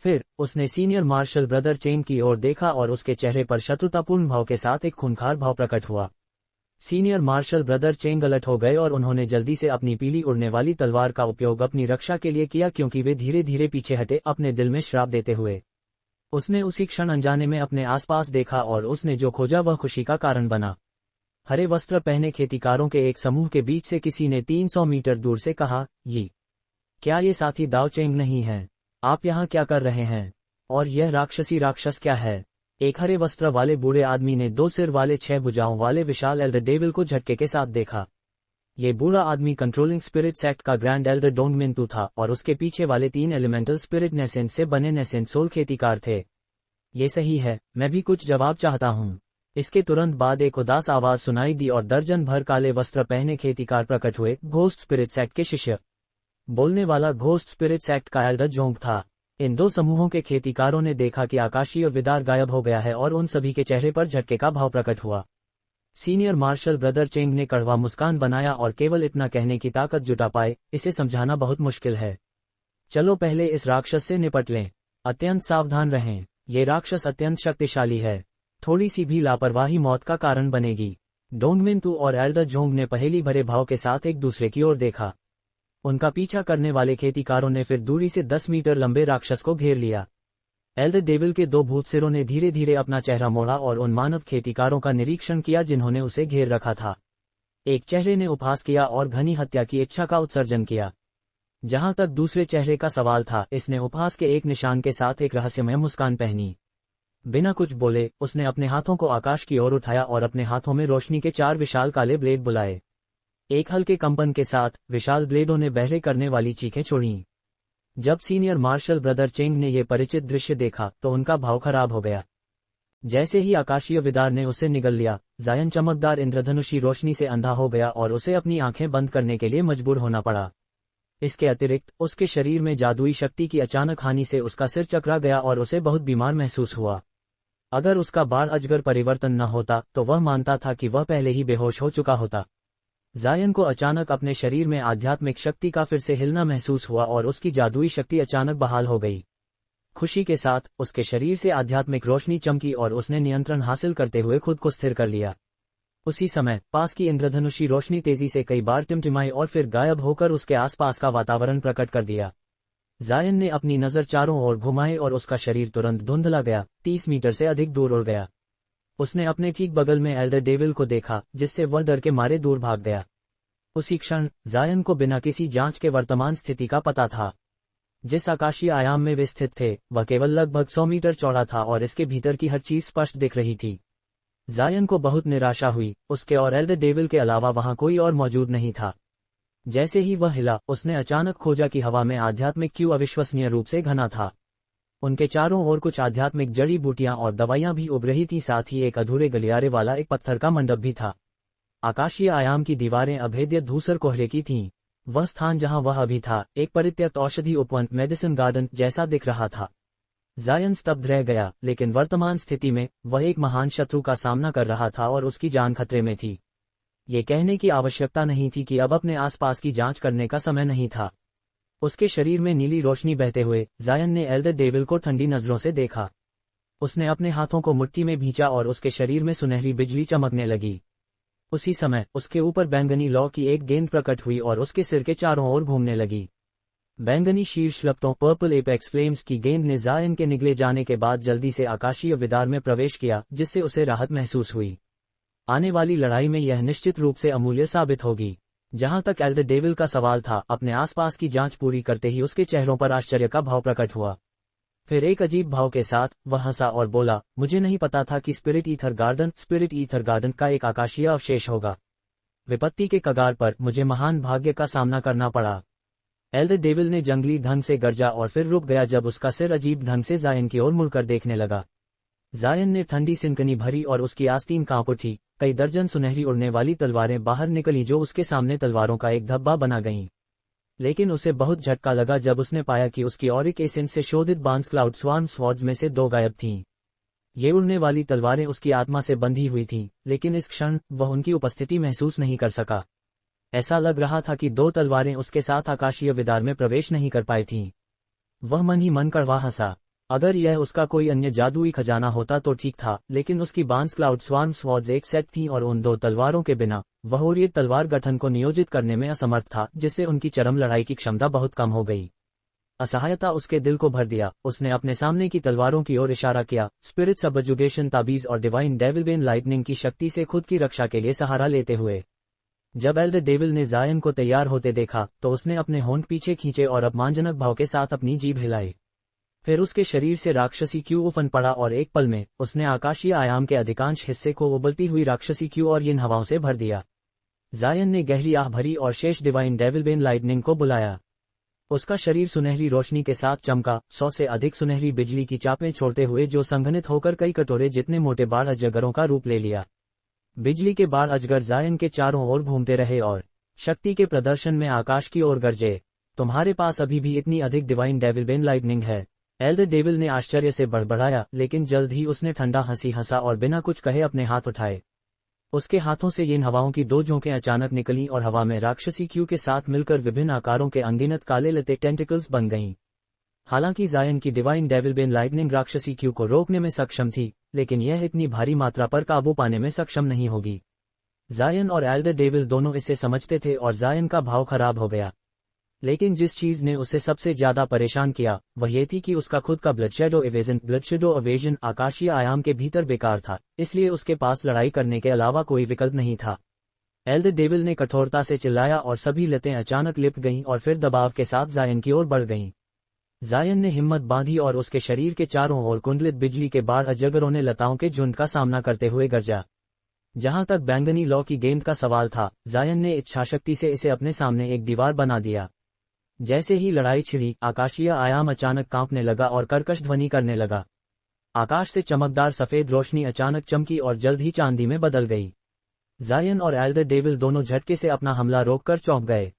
फिर उसने सीनियर मार्शल ब्रदर चेंग की ओर देखा और उसके चेहरे पर शत्रुतापूर्ण भाव के साथ एक खूंखार भाव प्रकट हुआ। Senior martial brother Cheng alert हो गए और उन्होंने जल्दी से अपनी पीली उड़ने वाली तलवार का उपयोग अपनी रक्षा के लिए किया, क्योंकि वे धीरे धीरे पीछे हटे, अपने दिल में श्राप देते हुए। उसने उसी क्षण अनजाने में अपने आसपास देखा और उसने जो खोजा वह खुशी का कारण बना। हरे वस्त्र पहने खेतीकारों के एक समूह के बीच से किसी ने 300 मीटर दूर से कहा, क्या ये साथी दाव चेंग नहीं है? आप यहाँ क्या कर रहे हैं? और यह राक्षसी राक्षस क्या है? एक हरे वस्त्र वाले बूढ़े आदमी ने 2 सिर वाले 6 भुजाओं वाले विशाल एल्डर डेविल को झटके के साथ देखा। ये बूढ़ा आदमी कंट्रोलिंग स्पिरिट सेक्ट का ग्रैंड एल्डर डोंगमिंतु था और उसके पीछे वाले 3 एलिमेंटल स्पिरिट नेसेंस से बने नेसेंट सोल खेतीकार थे। ये सही है, मैं भी कुछ जवाब चाहता हूँ। इसके तुरंत बाद एक उदास आवाज सुनाई दी और दर्जन भर काले वस्त्र पहने खेतीकार प्रकट हुए, घोस्ट स्पिरिट सेक्ट के शिष्य। बोलने वाला घोस्ट स्पिरिट सेक्ट का एल्डर जोंग था। इन 2 समूहों के खेतीकारों ने देखा कि आकाशीय विदार गायब हो गया है और उन सभी के चेहरे पर झटके का भाव प्रकट हुआ। सीनियर मार्शल ब्रदर चेंग ने कड़वा मुस्कान बनाया और केवल इतना कहने की ताकत जुटा पाए, इसे समझाना बहुत मुश्किल है। चलो पहले इस राक्षस से निपट लें। अत्यंत सावधान रहें, ये राक्षस अत्यंत शक्तिशाली है। थोड़ी सी भी लापरवाही मौत का कारण बनेगी। डोंगमिन-तू और एल्डर जोंग ने पहेली भरे भाव के साथ एक दूसरे की ओर देखा। उनका पीछा करने वाले खेतीकारों ने फिर दूरी से 10 मीटर लंबे राक्षस को घेर लिया। एल्डर डेविल के दो भूत सिरों ने धीरे धीरे अपना चेहरा मोड़ा और उन मानव खेतीकारों का निरीक्षण किया जिन्होंने उसे घेर रखा था। एक चेहरे ने उपहास किया और घनी हत्या की इच्छा का उत्सर्जन किया। जहां तक दूसरे चेहरे का सवाल था, इसने उपहास के एक निशान के साथ एक रहस्यमय मुस्कान पहनी। बिना कुछ बोले उसने अपने हाथों को आकाश की ओर उठाया और अपने हाथों में रोशनी के 4 विशाल काले ब्लेड बुलाए। एक हल्के कंपन के साथ विशाल ब्लेडों ने बहरे करने वाली चीखें छोड़ीं। जब सीनियर मार्शल ब्रदर चेंग ने यह परिचित दृश्य देखा तो उनका भाव खराब हो गया। जैसे ही आकाशीय विदार ने उसे निगल लिया, जायन चमकदार इंद्रधनुषी रोशनी से अंधा हो गया और उसे अपनी आंखें बंद करने के लिए मजबूर होना पड़ा। इसके अतिरिक्त उसके शरीर में जादुई शक्ति की अचानक हानि से उसका सिर चकरा गया और उसे बहुत बीमार महसूस हुआ। अगर उसका बाढ़ अजगर परिवर्तन न होता तो वह मानता था कि वह पहले ही बेहोश हो चुका होता। जायन को अचानक अपने शरीर में आध्यात्मिक शक्ति का फिर से हिलना महसूस हुआ और उसकी जादुई शक्ति अचानक बहाल हो गई। खुशी के साथ उसके शरीर से आध्यात्मिक रोशनी चमकी और उसने नियंत्रण हासिल करते हुए खुद को स्थिर कर लिया। उसी समय पास की इंद्रधनुषी रोशनी तेजी से कई बार टिमटिमाई और फिर गायब होकर उसके आसपास का वातावरण प्रकट कर दिया। जायन ने अपनी नजर चारों ओर घुमाई और उसका शरीर तुरंत धुंधला गया, 30 मीटर से अधिक दूर उड़ गया। उसने अपने ठीक बगल में एल्डर डेविल को देखा, जिससे वह डर के मारे दूर भाग गया। उसी क्षण जायन को बिना किसी जांच के वर्तमान स्थिति का पता था। जिस आकाशीय आयाम में वे स्थित थे वह केवल लगभग 100 मीटर चौड़ा था और इसके भीतर की हर चीज स्पष्ट दिख रही थी। जायन को बहुत निराशा हुई, उसके और एल्डर डेविल के अलावा वहां कोई और मौजूद नहीं था। जैसे ही वह हिला, उसने अचानक खोजा कि हवा में आध्यात्मिक क्यू अविश्वसनीय रूप से घना था। उनके चारों ओर कुछ आध्यात्मिक जड़ी बूटियां और दवाइयां भी उभ रही थी, साथ ही एक अधूरे गलियारे वाला एक पत्थर का मंडप भी था। आकाशीय आयाम की दीवारें अभेद्य धूसर कोहरे की थीं। वह स्थान जहां वह अभी था, एक परित्यक्त औषधि उपवन मेडिसिन गार्डन जैसा दिख रहा था। जायन स्तब्ध रह गया, लेकिन वर्तमान स्थिति में वह एक महान शत्रु का सामना कर रहा था और उसकी जान खतरे में थी। ये कहने की आवश्यकता नहीं थी कि अब अपने आसपास की जांच करने का समय नहीं था। उसके शरीर में नीली रोशनी बहते हुए जायन ने एल्डर डेविल को ठंडी नजरों से देखा। उसने अपने हाथों को मुट्ठी में भींचा और उसके शरीर में सुनहरी बिजली चमकने लगी। उसी समय उसके ऊपर बैंगनी लौ की एक गेंद प्रकट हुई और उसके सिर के चारों ओर घूमने लगी। बैंगनी शीर्ष लपटों पर्पल एपेक्स फ्लेम्स की गेंद ने जायन के निगले जाने के बाद जल्दी से आकाशीय विदार में प्रवेश किया, जिससे उसे राहत महसूस हुई। आने वाली लड़ाई में यह निश्चित रूप से अमूल्य साबित होगी। जहां तक एल्डर डेविल का सवाल था, अपने आसपास की जांच पूरी करते ही उसके चेहरों पर आश्चर्य का भाव प्रकट हुआ। फिर एक अजीब भाव के साथ वह हंसा और बोला, मुझे नहीं पता था कि स्पिरिट ईथर गार्डन का एक आकाशीय अवशेष होगा। विपत्ति के कगार पर मुझे महान भाग्य का सामना करना पड़ा। एल्डर डेविल ने जंगली ढंग से गर्जा और फिर रुक गया जब उसका सिर अजीब ढंग से जायन की ओर मुड़कर देखने लगा। जायन ने ठंडी सिनकनी भरी और उसकी आस्तीन कांप उठी। कई दर्जन सुनहरी उड़ने वाली तलवारें बाहर निकली जो उसके सामने तलवारों का एक धब्बा बना गईं। लेकिन उसे बहुत झटका लगा जब उसने पाया कि उसकी ऑरिक एसेंस से शोधित बांस क्लाउड स्वार्म स्वॉर्ड्स में से 2 गायब थीं। ये उड़ने वाली तलवारें उसकी आत्मा से बंधी हुई थीं, लेकिन इस क्षण वह उनकी उपस्थिति महसूस नहीं कर सका। ऐसा लग रहा था कि 2 तलवारें उसके साथ आकाशीय विदार में प्रवेश नहीं कर पाई थीं। वह मन ही मन कड़वा हंसा। अगर यह उसका कोई अन्य जादुई खजाना होता तो ठीक था, लेकिन उसकी बांस क्लाउड स्वार्म स्वॉर्ड्स एक सेट थी और उन 2 तलवारों के बिना वह और ये तलवार गठन को नियोजित करने में असमर्थ था, जिससे उनकी चरम लड़ाई की क्षमता बहुत कम हो गई। असहायता उसके दिल को भर दिया। उसने अपने सामने की तलवारों की ओर इशारा किया, स्पिरिट सबजुगेशन ताबीज और डिवाइन डेविलबेन लाइटनिंग की शक्ति से खुद की रक्षा के लिए सहारा लेते हुए। जब एल्डर डेविल ने जायन को तैयार होते देखा तो उसने अपने होंठ पीछे खींचे और अपमानजनक भाव के साथ अपनी जीभ हिलाई। फिर उसके शरीर से राक्षसी क्यू उफन पड़ा और एक पल में उसने आकाशीय आयाम के अधिकांश हिस्से को उबलती हुई राक्षसी क्यू और इन हवाओं से भर दिया। जायन ने गहरी आह भरी और शेष डिवाइन डेविलबेन लाइटनिंग को बुलाया। उसका शरीर सुनहरी रोशनी के साथ चमका, 100 से अधिक सुनहरी बिजली की चापें छोड़ते हुए जो संघनित होकर कई कटोरे जितने मोटे बाढ़ अजगरों का रूप ले लिया। बिजली के बाढ़ अजगर जायन के चारों ओर घूमते रहे और शक्ति के प्रदर्शन में आकाश की ओर गरजे। तुम्हारे पास अभी भी इतनी अधिक डिवाइन डेविलबेन लाइटनिंग है? एल्डर डेविल ने आश्चर्य से बड़बड़ाया, लेकिन जल्द ही उसने ठंडा हंसी हंसा और बिना कुछ कहे अपने हाथ उठाए। उसके हाथों से इन हवाओं की 2 झोंकें अचानक निकली और हवा में राक्षसी क्यू के साथ मिलकर विभिन्न आकारों के अनगिनत काले लते टेंटिकल्स बन गईं। हालांकि जायन की डिवाइन डेविलबेन लाइटनिंग राक्षसी क्यू को रोकने में सक्षम थी, लेकिन यह इतनी भारी मात्रा पर काबू पाने में सक्षम नहीं होगी। जायन और एल्डर डेविल दोनों इसे समझते थे और जायन का भाव खराब हो गया। लेकिन जिस चीज ने उसे सबसे ज्यादा परेशान किया वह ये थी कि उसका खुद का ब्लडशेडो एवेजन आकाशीय आयाम के भीतर बेकार था, इसलिए उसके पास लड़ाई करने के अलावा कोई विकल्प नहीं था। एल्डर डेविल ने कठोरता से चिल्लाया और सभी लतें अचानक लिपट गईं और फिर दबाव के साथ जायन की ओर बढ़ गईं। जायन ने हिम्मत बांधी और उसके शरीर के चारों ओर कुंडलित बिजली के बाढ़ अजगरों ने लताओं के झुंड का सामना करते हुए गरजा। जहां तक बैंगनी लौ की गेंद का सवाल था, जायन ने इच्छाशक्ति से इसे अपने सामने एक दीवार बना दिया। जैसे ही लड़ाई छिड़ी, आकाशीय आयाम अचानक कांपने लगा और कर्कश ध्वनि करने लगा। आकाश से चमकदार सफेद रोशनी अचानक चमकी और जल्द ही चांदी में बदल गई। जायन और एल्डर डेविल दोनों झटके से अपना हमला रोककर चौंक गए।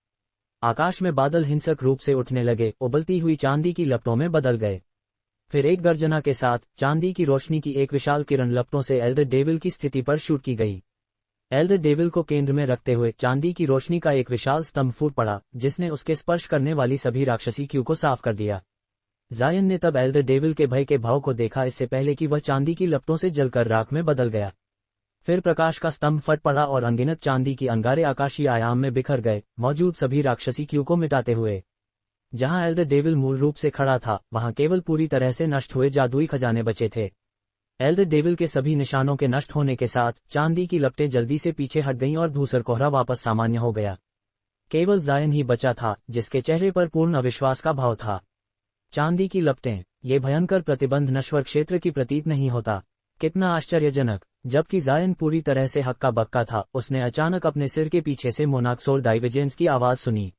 आकाश में बादल हिंसक रूप से उठने लगे, उबलती हुई चांदी की लपटों में बदल गए। फिर एक गर्जना के साथ चांदी की रोशनी की एक विशाल किरण लपटों से एल्डर डेविल की स्थिति पर शूट की गई। एल्डर डेविल को केंद्र में रखते हुए चांदी की रोशनी का एक विशाल स्तंभ फूट पड़ा, जिसने उसके स्पर्श करने वाली सभी राक्षसी क्यू को साफ कर दिया। जायन ने तब एल्डर डेविल के भय के भाव को देखा, इससे पहले कि वह चांदी की लपटों से जलकर राख में बदल गया। फिर प्रकाश का स्तंभ फट पड़ा और अनगिनत चांदी की अंगारे आकाशीय आयाम में बिखर गए, मौजूद सभी राक्षसी क्यू को मिटाते हुए। जहां एल्डर डेविल मूल रूप से खड़ा था, वहां केवल पूरी तरह से नष्ट हुए जादुई खजाने बचे थे। एल्डर डेविल के सभी निशानों के नष्ट होने के साथ चांदी की लपटें जल्दी से पीछे हट गईं और धूसर कोहरा वापस सामान्य हो गया। केवल जायन ही बचा था, जिसके चेहरे पर पूर्ण अविश्वास का भाव था। चांदी की लपटें, ये भयंकर प्रतिबंध नश्वर क्षेत्र की प्रतीत नहीं होता। कितना आश्चर्यजनक। जबकि जायन पूरी तरह से हक्का बक्का था, उसने अचानक अपने सिर के पीछे से मोनाक्सोर डाइवेजेंस की आवाज सुनी।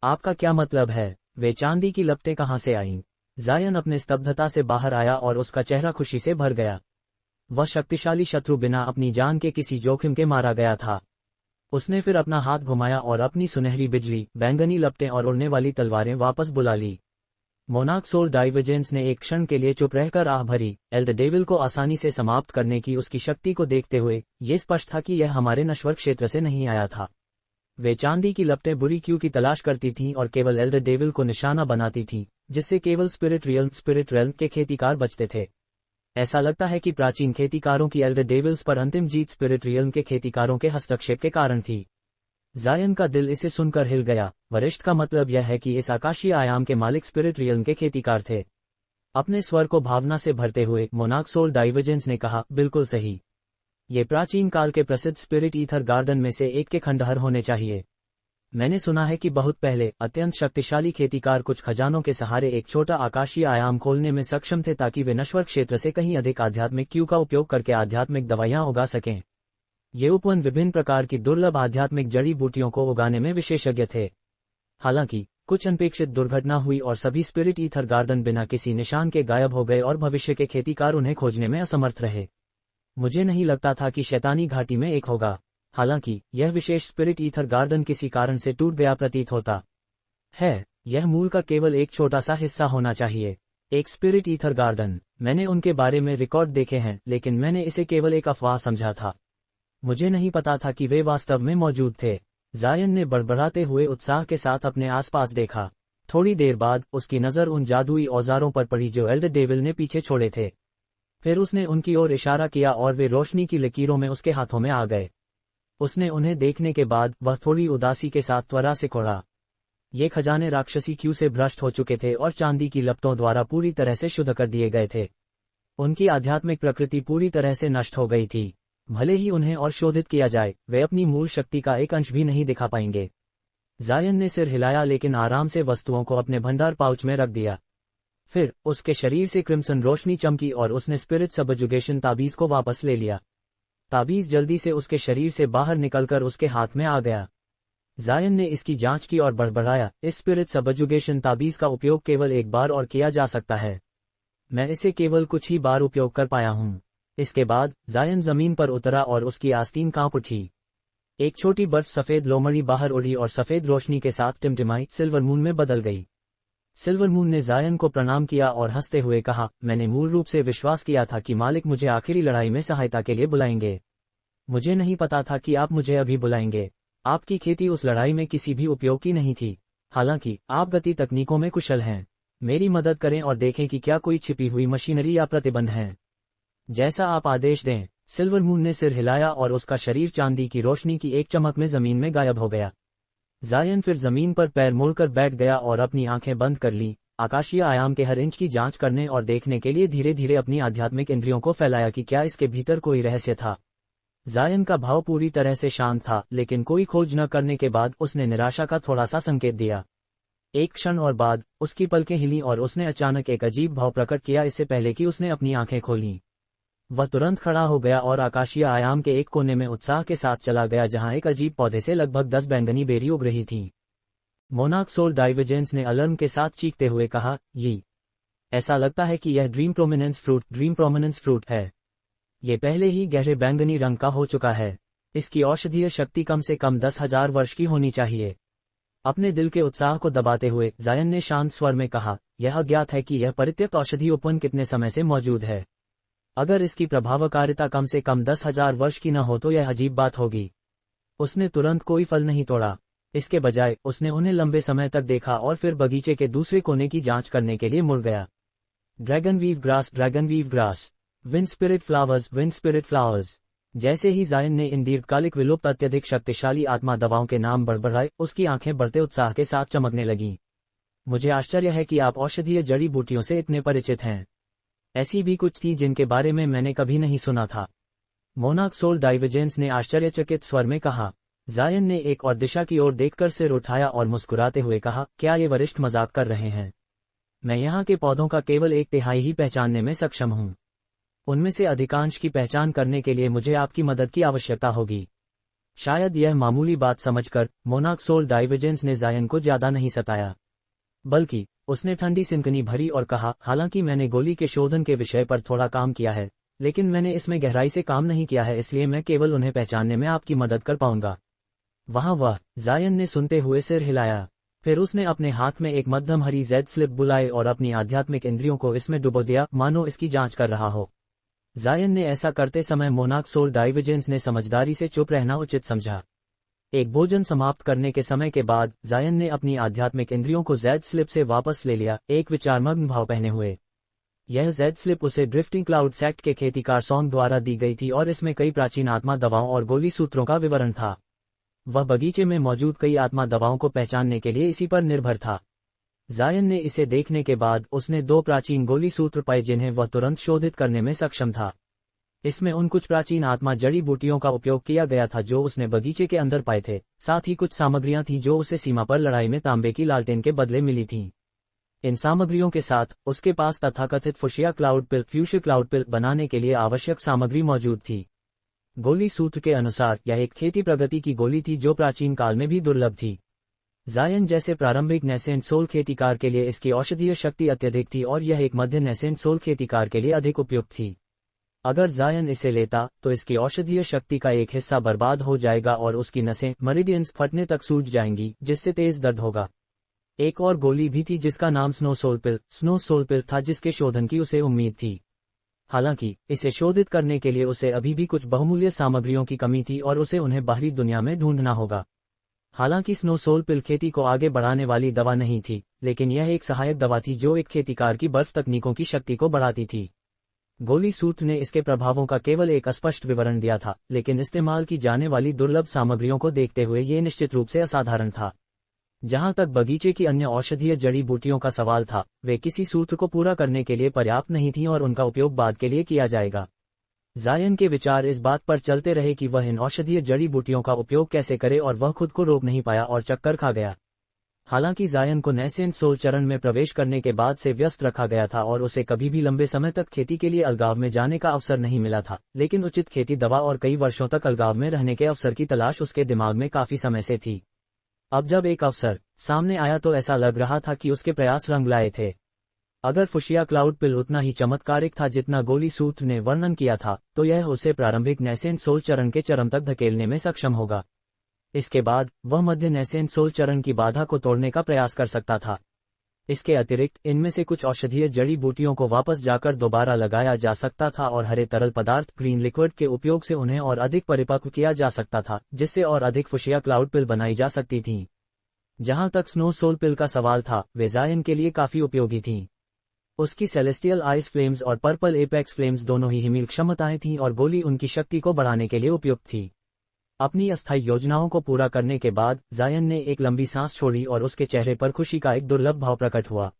आपका क्या मतलब है? वे चांदी की लपटें कहां से आईं? जायन अपने स्तब्धता से बाहर आया और उसका चेहरा खुशी से भर गया। वह शक्तिशाली शत्रु बिना अपनी जान के किसी जोखिम के मारा गया था। उसने फिर अपना हाथ घुमाया और अपनी सुनहरी बिजली, बैंगनी लपटें और उड़ने वाली तलवारें वापस बुला ली। मोनाक्सोर डाइवेजेंस ने एक क्षण के लिए चुप रहकर आह भरी। एल्डर डेविल को आसानी से समाप्त करने की उसकी शक्ति को देखते हुए ये स्पष्ट था कि यह हमारे नश्वर क्षेत्र से नहीं आया था। वे चांदी की लपटें बुरी क्यू की तलाश करती थीं और केवल एल्डर डेविल को निशाना बनाती थीं, जिससे केवल स्पिरिट रियल्म के खेतीकार बचते थे। ऐसा लगता है कि प्राचीन खेतीकारों की एल्डर डेविल्स पर अंतिम जीत स्पिरिट रियल्म के खेतीकारों के हस्तक्षेप के कारण थी। जायन का दिल इसे सुनकर हिल गया। वरिष्ठ का मतलब यह है कि इस आकाशीय आयाम के मालिक स्पिरिट रियल्म के खेतीकार थे। अपने स्वर को भावना से भरते हुए मोनाक्सोर डाइवेजेंस ने कहा, बिल्कुल सही। ये प्राचीन काल के प्रसिद्ध स्पिरिट ईथर गार्डन में से एक के खंडहर होने चाहिए। मैंने सुना है कि बहुत पहले अत्यंत शक्तिशाली खेतीकार कुछ खजानों के सहारे एक छोटा आकाशीय आयाम खोलने में सक्षम थे, ताकि वे नश्वर क्षेत्र से कहीं अधिक आध्यात्मिक क्यू का उपयोग करके आध्यात्मिक दवाइयां उगा सकें। ये उपवन विभिन्न प्रकार की दुर्लभ आध्यात्मिक जड़ी बूटियों को उगाने में विशेषज्ञ थे। हालांकि कुछ अनपेक्षित दुर्घटना हुई और सभी स्पिरिट ईथर गार्डन बिना किसी निशान के गायब हो गए और भविष्य के खेतीकार उन्हें खोजने में असमर्थ रहे। मुझे नहीं लगता था कि शैतानी घाटी में एक होगा। हालांकि यह विशेष स्पिरिट ईथर गार्डन किसी कारण से टूट गया प्रतीत होता है। यह मूल का केवल एक छोटा सा हिस्सा होना चाहिए। एक स्पिरिट ईथर गार्डन। मैंने उनके बारे में रिकॉर्ड देखे हैं, लेकिन मैंने इसे केवल एक अफवाह समझा था। मुझे नहीं पता था कि वे वास्तव में मौजूद थे। जायन ने बड़बड़ाते हुए उत्साह के साथ अपने आसपास देखा। थोड़ी देर बाद उसकी नज़र उन जादुई औजारों पर पड़ी जो एल्डर डेविल ने पीछे छोड़े थे। फिर उसने उनकी ओर इशारा किया और वे रोशनी की लकीरों में उसके हाथों में आ गए। उसने उन्हें देखने के बाद वह थोड़ी उदासी के साथ त्वरा से कोड़ा। ये खजाने राक्षसी क्यू से भ्रष्ट हो चुके थे और चांदी की लपटों द्वारा पूरी तरह से शुद्ध कर दिए गए थे। उनकी आध्यात्मिक प्रकृति पूरी तरह से नष्ट हो गई थी। भले ही उन्हें और शोधित किया जाए, वे अपनी मूल शक्ति का एक अंश भी नहीं दिखा पाएंगे। जायन ने सिर हिलाया, लेकिन आराम से वस्तुओं को अपने भंडार पाउच में रख दिया। फिर उसके शरीर से क्रिम्सन रोशनी चमकी और उसने स्पिरिट सबजुगेशन ताबीज को वापस ले लिया। ताबीज जल्दी से उसके शरीर से बाहर निकलकर उसके हाथ में आ गया। जायन ने इसकी जांच की और बड़बड़ाया, इस स्पिरिट सबजुगेशन ताबीज का उपयोग केवल एक बार और किया जा सकता है। मैं इसे केवल कुछ ही बार उपयोग कर पाया हूँ। इसके बाद जायन जमीन पर उतरा और उसकी आस्तीन कांप उठी। एक छोटी बर्फ सफेद लोमड़ी बाहर उड़ी और सफेद रोशनी के साथ टिमटिमाई सिल्वर मून में बदल गई। सिल्वर मून ने जायन को प्रणाम किया और हंसते हुए कहा, मैंने मूल रूप से विश्वास किया था कि मालिक मुझे आखिरी लड़ाई में सहायता के लिए बुलाएंगे। मुझे नहीं पता था कि आप मुझे अभी बुलाएंगे। आपकी खेती उस लड़ाई में किसी भी उपयोग की नहीं थी। हालांकि आप गति तकनीकों में कुशल हैं। मेरी मदद करें और देखें कि क्या कोई छिपी हुई मशीनरी या प्रतिबंध हैं। जैसा आप आदेश दें। सिल्वर मून ने सिर हिलाया और उसका शरीर चांदी की रोशनी की एक चमक में जमीन में गायब हो गया। जायन फिर जमीन पर पैर मोड़कर बैठ गया और अपनी आंखें बंद कर ली, आकाशीय आयाम के हर इंच की जांच करने और देखने के लिए धीरे धीरे अपनी आध्यात्मिक इंद्रियों को फैलाया कि क्या इसके भीतर कोई रहस्य था। जायन का भाव पूरी तरह से शांत था, लेकिन कोई खोज न करने के बाद उसने निराशा का थोड़ा सा संकेत दिया। एक क्षण और बाद उसकी पलकें हिली और उसने अचानक एक अजीब भाव प्रकट किया, इससे पहले कि उसने अपनी आंखें खोली। वह तुरंत खड़ा हो गया और आकाशीय आयाम के एक कोने में उत्साह के साथ चला गया, जहां एक अजीब पौधे से लगभग 10 बैंगनी बेरी उग रही थीं। मोनार्क सोल डाइवर्जेंस ने अलार्म के साथ चीखते हुए कहा, ये ऐसा लगता है कि यह ड्रीम प्रोमिनेंस फ्रूट है। ये पहले ही गहरे बैंगनी रंग का हो चुका है। इसकी औषधीय शक्ति कम से कम 10,000 वर्ष की होनी चाहिए। अपने दिल के उत्साह को दबाते हुए जायन ने शांत स्वर में कहा, यह अज्ञात है कि यह परित्यक्त औषधि उपवन कितने समय से मौजूद है। अगर इसकी प्रभावकारिता कम से कम 10,000 वर्ष की न हो तो यह अजीब बात होगी। उसने तुरंत कोई फल नहीं तोड़ा। इसके बजाय उसने उन्हें लंबे समय तक देखा और फिर बगीचे के दूसरे कोने की जांच करने के लिए मुड़ गया। Dragon weave grass, wind spirit flowers. जैसे ही जायन ने इन दीर्घकालिक विलुप्त अत्यधिक शक्तिशाली आत्मा दवाओं के नाम बड़बड़ाए, उसकी आंखें बढ़ते उत्साह के साथ चमकने लगीं। मुझे आश्चर्य है कि आप औषधीय जड़ी बूटियों से इतने परिचित हैं। ऐसी भी कुछ थी जिनके बारे में मैंने कभी नहीं सुना था। मोनार्क सोल डाइवर्जेंस ने आश्चर्यचकित स्वर में कहा। जायन ने एक और दिशा की ओर देखकर सिर उठाया और मुस्कुराते हुए कहा, क्या ये वरिष्ठ मजाक कर रहे हैं? मैं यहाँ के पौधों का केवल 1/3 ही पहचानने में सक्षम हूँ। उनमें से अधिकांश की पहचान करने के लिए मुझे आपकी मदद की आवश्यकता होगी। शायद यह मामूली बात समझकर मोनार्क सोल डाइवर्जेंस ने जायन को ज्यादा नहीं सताया, बल्कि उसने ठंडी सिनकनी भरी और कहा, हालांकि मैंने गोली के शोधन के विषय पर थोड़ा काम किया है, लेकिन मैंने इसमें गहराई से काम नहीं किया है, इसलिए मैं केवल उन्हें पहचानने में आपकी मदद कर पाऊंगा। वह जायन ने सुनते हुए सिर हिलाया। फिर उसने अपने हाथ में एक मध्यम हरी जेड स्लिप बुलाई और अपनी आध्यात्मिक इंद्रियों को इसमें डुबो दिया, मानो इसकी जांच कर रहा हो। जायन ने ऐसा करते समय मोनार्क सोल डाइवर्जेंस ने समझदारी से चुप रहना उचित समझा। एक भोजन समाप्त करने के समय के बाद जायन ने अपनी आध्यात्मिक इंद्रियों को जेड स्लिप से वापस ले लिया, एक विचारमग्न भाव पहने हुए। यह जेड स्लिप उसे ड्रिफ्टिंग क्लाउड सेक्ट के खेतीकार सॉन्ग द्वारा दी गई थी और इसमें कई प्राचीन आत्मा दवाओं और गोली सूत्रों का विवरण था। वह बगीचे में मौजूद कई आत्मा दवाओं को पहचानने के लिए इसी पर निर्भर था। जायन ने इसे देखने के बाद उसने 2 प्राचीन गोली सूत्र पाए जिन्हें वह तुरंत शोधित करने में सक्षम था। इसमें उन कुछ प्राचीन आत्मा जड़ी बूटियों का उपयोग किया गया था जो उसने बगीचे के अंदर पाए थे, साथ ही कुछ सामग्रियां थीं जो उसे सीमा पर लड़ाई में तांबे की लालटेन के बदले मिली थीं। इन सामग्रियों के साथ उसके पास तथाकथित फ्यूशिया क्लाउड पिल बनाने के लिए आवश्यक सामग्री मौजूद थी। गोली सूत्र के अनुसार यह एक खेती प्रगति की गोली थी जो प्राचीन काल में भी दुर्लभ थी। जायन जैसे प्रारंभिक नेसेंट सोल खेतीकार के लिए इसकी औषधीय शक्ति अत्यधिक थी और यह एक मध्य नेसेंट सोल खेतीकार के लिए अधिक उपयुक्त थी। अगर जायन इसे लेता तो इसकी औषधीय शक्ति का एक हिस्सा बर्बाद हो जाएगा और उसकी नसें मरीडियंस फटने तक सूज जाएंगी, जिससे तेज दर्द होगा। एक और गोली भी थी जिसका नाम स्नो सोल पिल था, जिसके शोधन की उसे उम्मीद थी। हालांकि इसे शोधित करने के लिए उसे अभी भी कुछ बहुमूल्य सामग्रियों की कमी थी और उसे उन्हें बाहरी दुनिया में ढूंढना होगा। हालांकि स्नो सोल पिल खेती को आगे बढ़ाने वाली दवा नहीं थी, लेकिन यह एक सहायक दवा थी जो एक खेतीकार की बर्फ तकनीकों की शक्ति को बढ़ाती थी। गोली सूत्र ने इसके प्रभावों का केवल एक अस्पष्ट विवरण दिया था, लेकिन इस्तेमाल की जाने वाली दुर्लभ सामग्रियों को देखते हुए ये निश्चित रूप से असाधारण था। जहां तक बगीचे की अन्य औषधीय जड़ी बूटियों का सवाल था, वे किसी सूत्र को पूरा करने के लिए पर्याप्त नहीं थीं और उनका उपयोग बाद के लिए किया जाएगा। जायन के विचार इस बात पर चलते रहे कि वह इन औषधीय जड़ी बूटियों का उपयोग कैसे करे और वह खुद को रोक नहीं पाया और चक्कर खा गया। हालांकि जायन को नेसेंट सोल चरण में प्रवेश करने के बाद से व्यस्त रखा गया था और उसे कभी भी लंबे समय तक खेती के लिए अलगाव में जाने का अवसर नहीं मिला था, लेकिन उचित खेती दवा और कई वर्षों तक अलगाव में रहने के अवसर की तलाश उसके दिमाग में काफी समय से थी। अब जब एक अवसर सामने आया तो ऐसा लग रहा था कि उसके प्रयास रंग लाए थे। अगर फ्यूशिया क्लाउड पिल उतना ही चमत्कारिक था जितना गोली सूत्र ने वर्णन किया था, तो यह उसे प्रारंभिक नेसेंट सोल चरण के चरम तक धकेलने में सक्षम होगा। इसके बाद वह मध्य नेसेंट सोल चरण की बाधा को तोड़ने का प्रयास कर सकता था। इसके अतिरिक्त इनमें से कुछ औषधीय जड़ी बूटियों को वापस जाकर दोबारा लगाया जा सकता था और हरे तरल पदार्थ ग्रीन लिक्विड के उपयोग से उन्हें और अधिक परिपक्व किया जा सकता था, जिससे और अधिक फ्यूशिया क्लाउड पिल बनाई जा सकती थीं। जहां तक स्नो सोल पिल का सवाल था, वे जायन के लिए काफी उपयोगी थीं। उसकी सेलेस्टियल आइस फ्लेम्स और पर्पल एपेक्स फ्लेम्स दोनों ही हिमील क्षमताएं थीं और गोली उनकी शक्ति को बढ़ाने के लिए उपयुक्त थी। अपनी अस्थायी योजनाओं को पूरा करने के बाद जायन ने एक लंबी सांस छोड़ी और उसके चेहरे पर खुशी का एक दुर्लभ भाव प्रकट हुआ।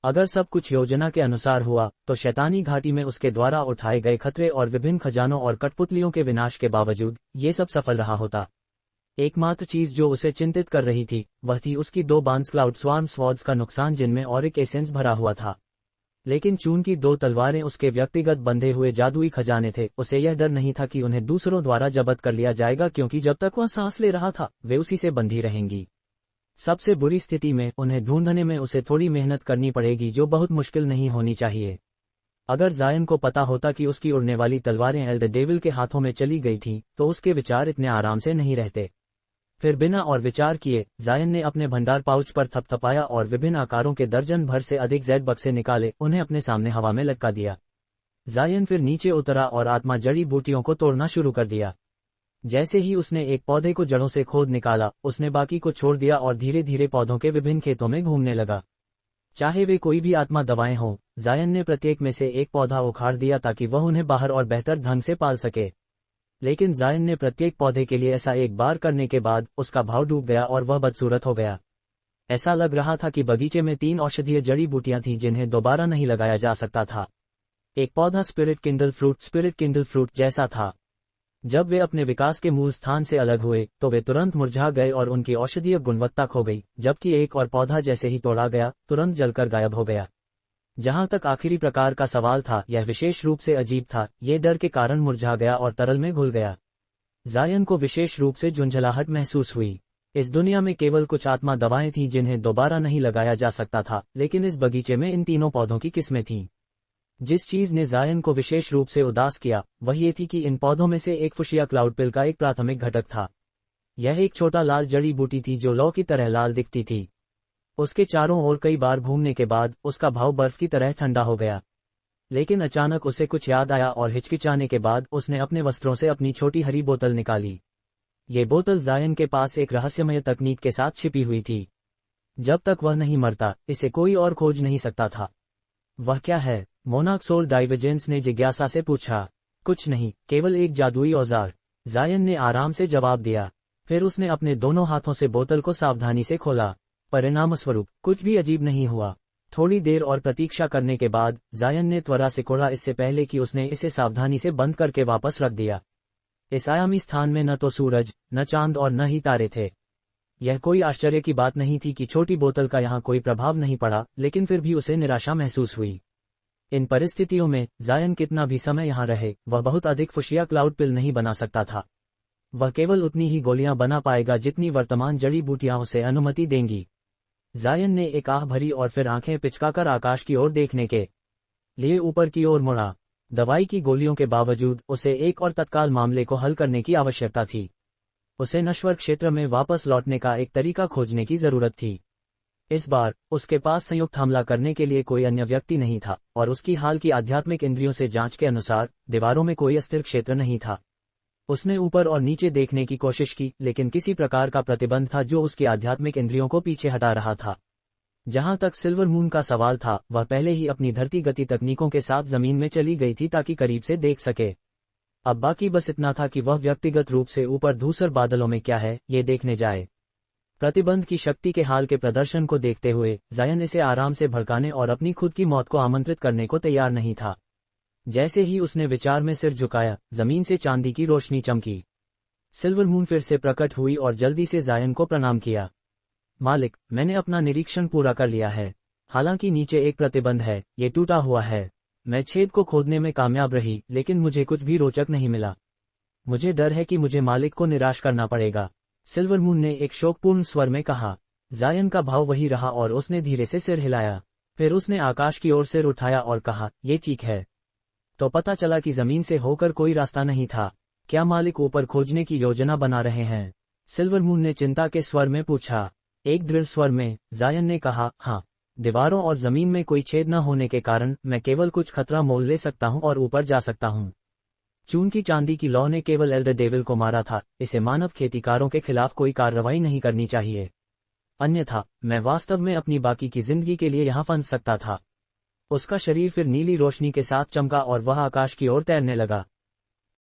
अगर सब कुछ योजना के अनुसार हुआ तो शैतानी घाटी में उसके द्वारा उठाए गए खतरे और विभिन्न खजानों और कठपुतलियों के विनाश के बावजूद ये सब सफल रहा होता। एकमात्र चीज जो उसे चिंतित कर रही थी वह थी उसकी 2 बांस क्लाउड स्वार्म स्वॉर्ड्स का नुकसान जिनमें ऑरिक एसेंस भरा हुआ था। लेकिन चून की 2 तलवारें उसके व्यक्तिगत बंधे हुए जादुई खजाने थे, उसे यह डर नहीं था कि उन्हें दूसरों द्वारा जब्त कर लिया जाएगा, क्योंकि जब तक वह सांस ले रहा था वे उसी से बंधी रहेंगी। सबसे बुरी स्थिति में उन्हें ढूंढने में उसे थोड़ी मेहनत करनी पड़ेगी, जो बहुत मुश्किल नहीं होनी चाहिए। अगर जायन को पता होता कि उसकी उड़ने वाली तलवारें एल्डर डेविल के हाथों में चली गई थीं, तो उसके विचार इतने आराम से नहीं रहते। फिर बिना और विचार किए जायन ने अपने भंडार पाउच पर थपथपाया और विभिन्न आकारों के दर्जन भर से अधिक जेड बक्से निकाले, उन्हें अपने सामने हवा में लटका दिया। जायन फिर नीचे उतरा और आत्मा जड़ी बूटियों को तोड़ना शुरू कर दिया। जैसे ही उसने एक पौधे को जड़ों से खोद निकाला, उसने बाकी को छोड़ दिया और धीरे धीरे पौधों के विभिन्न खेतों में घूमने लगा। चाहे वे कोई भी आत्मा दवाएं हों, जायन ने प्रत्येक में से एक पौधा उखाड़ दिया ताकि वह उन्हें बाहर और बेहतर ढंग से पाल सके। लेकिन जायन ने प्रत्येक पौधे के लिए ऐसा एक बार करने के बाद उसका भाव डूब गया और वह बदसूरत हो गया। ऐसा लग रहा था कि बगीचे में 3 औषधीय जड़ी बूटियां थीं जिन्हें दोबारा नहीं लगाया जा सकता था। एक पौधा स्पिरिट किंडल फ्रूट जैसा था। जब वे अपने विकास के मूल स्थान से अलग हुए तो वे तुरंत मुरझा गए और उनकी औषधीय गुणवत्ता खो गई, जबकि एक और पौधा जैसे ही तोड़ा गया तुरंत जलकर गायब हो गया। जहां तक आखिरी प्रकार का सवाल था, यह विशेष रूप से अजीब था। ये डर के कारण मुरझा गया और तरल में घुल गया। जायन को विशेष रूप से झुंझलाहट महसूस हुई। इस दुनिया में केवल कुछ आत्मा दवाएं थीं जिन्हें दोबारा नहीं लगाया जा सकता था, लेकिन इस बगीचे में इन तीनों पौधों की किस्में थीं। जिस चीज ने जायन को विशेष रूप से उदास किया वह ये थी कि इन पौधों में से एक फुशिया क्लाउड पिल का एक प्राथमिक घटक था। यह एक छोटा लाल जड़ी बूटी थी जो लौ की तरह लाल दिखती थी। उसके चारों ओर कई बार घूमने के बाद उसका भाव बर्फ की तरह ठंडा हो गया। लेकिन अचानक उसे कुछ याद आया और हिचकिचाने के बाद उसने अपने वस्त्रों से अपनी छोटी हरी बोतल निकाली। ये बोतल जायन के पास एक रहस्यमय तकनीक के साथ छिपी हुई थी। जब तक वह नहीं मरता इसे कोई और खोज नहीं सकता था। वह क्या है? मोनार्क सोल डाइवर्जेंस ने जिज्ञासा से पूछा। कुछ नहीं, केवल एक जादुई औजार, जायन ने आराम से जवाब दिया। फिर उसने अपने दोनों हाथों से बोतल को सावधानी से खोला। परिणामस्वरूप कुछ भी अजीब नहीं हुआ। थोड़ी देर और प्रतीक्षा करने के बाद जायन ने त्वरा से खोला, इससे पहले कि उसने इसे सावधानी से बंद करके वापस रख दिया। इस आयामी स्थान में न तो सूरज, न चांद और न ही तारे थे। यह कोई आश्चर्य की बात नहीं थी कि छोटी बोतल का यहाँ कोई प्रभाव नहीं पड़ा, लेकिन फिर भी उसे निराशा महसूस हुई। इन परिस्थितियों में जायन कितना भी समय यहाँ रहे, वह बहुत अधिक फुशिया क्लाउड पिल नहीं बना सकता था। वह केवल उतनी ही गोलियां बना पाएगा जितनी वर्तमान जड़ी बूटियां उसे अनुमति देंगी। जायन ने एक आह भरी और फिर आंखें पिचकाकर आकाश की ओर देखने के लिए ऊपर की ओर मुड़ा। दवाई की गोलियों के बावजूद उसे एक और तत्काल मामले को हल करने की आवश्यकता थी। उसे नश्वर क्षेत्र में वापस लौटने का एक तरीका खोजने की जरूरत थी। इस बार उसके पास संयुक्त हमला करने के लिए कोई अन्य व्यक्ति नहीं था और उसकी हाल की आध्यात्मिक इंद्रियों से जांच के अनुसार दीवारों में कोई अस्थिर क्षेत्र नहीं था। उसने ऊपर और नीचे देखने की कोशिश की, लेकिन किसी प्रकार का प्रतिबंध था जो उसकी आध्यात्मिक इंद्रियों को पीछे हटा रहा था। जहां तक सिल्वर मून का सवाल था, वह पहले ही अपनी धरती गति तकनीकों के साथ जमीन में चली गई थी ताकि करीब से देख सके। अब बाकी बस इतना था कि वह व्यक्तिगत रूप से ऊपर धूसर बादलों में क्या है ये देखने जाए। प्रतिबंध की शक्ति के हाल के प्रदर्शन को देखते हुए जायन इसे आराम से भड़काने और अपनी खुद की मौत को आमंत्रित करने को तैयार नहीं था। जैसे ही उसने विचार में सिर झुकाया, जमीन से चांदी की रोशनी चमकी। सिल्वर मून फिर से प्रकट हुई और जल्दी से जायन को प्रणाम किया। मालिक, मैंने अपना निरीक्षण पूरा कर लिया है। हालांकि नीचे एक प्रतिबंध है, ये टूटा हुआ है। मैं छेद को खोदने में कामयाब रही, लेकिन मुझे कुछ भी रोचक नहीं मिला। मुझे डर है कि मुझे मालिक को निराश करना पड़ेगा, सिल्वर मून ने एक शोकपूर्ण स्वर में कहा। जायन का भाव वही रहा और उसने धीरे से सिर हिलाया। फिर उसने आकाश की ओर सिर उठाया और कहा, ये ठीक है। तो पता चला कि जमीन से होकर कोई रास्ता नहीं था। क्या मालिक ऊपर खोजने की योजना बना रहे हैं? सिल्वर मून ने चिंता के स्वर में पूछा। एक दृढ़ स्वर में जायन ने कहा, हाँ। दीवारों और जमीन में कोई छेद न होने के कारण मैं केवल कुछ खतरा मोल ले सकता हूँ और ऊपर जा सकता हूँ। चूंकि चांदी की लौ ने केवल एल्डर डेविल को मारा था, इसे मानव खेतीकारों के खिलाफ कोई कार्रवाई नहीं करनी चाहिए। अन्यथा मैं वास्तव में अपनी बाकी की जिंदगी के लिए यहाँ फंस सकता था। उसका शरीर फिर नीली रोशनी के साथ चमका और वह आकाश की ओर तैरने लगा।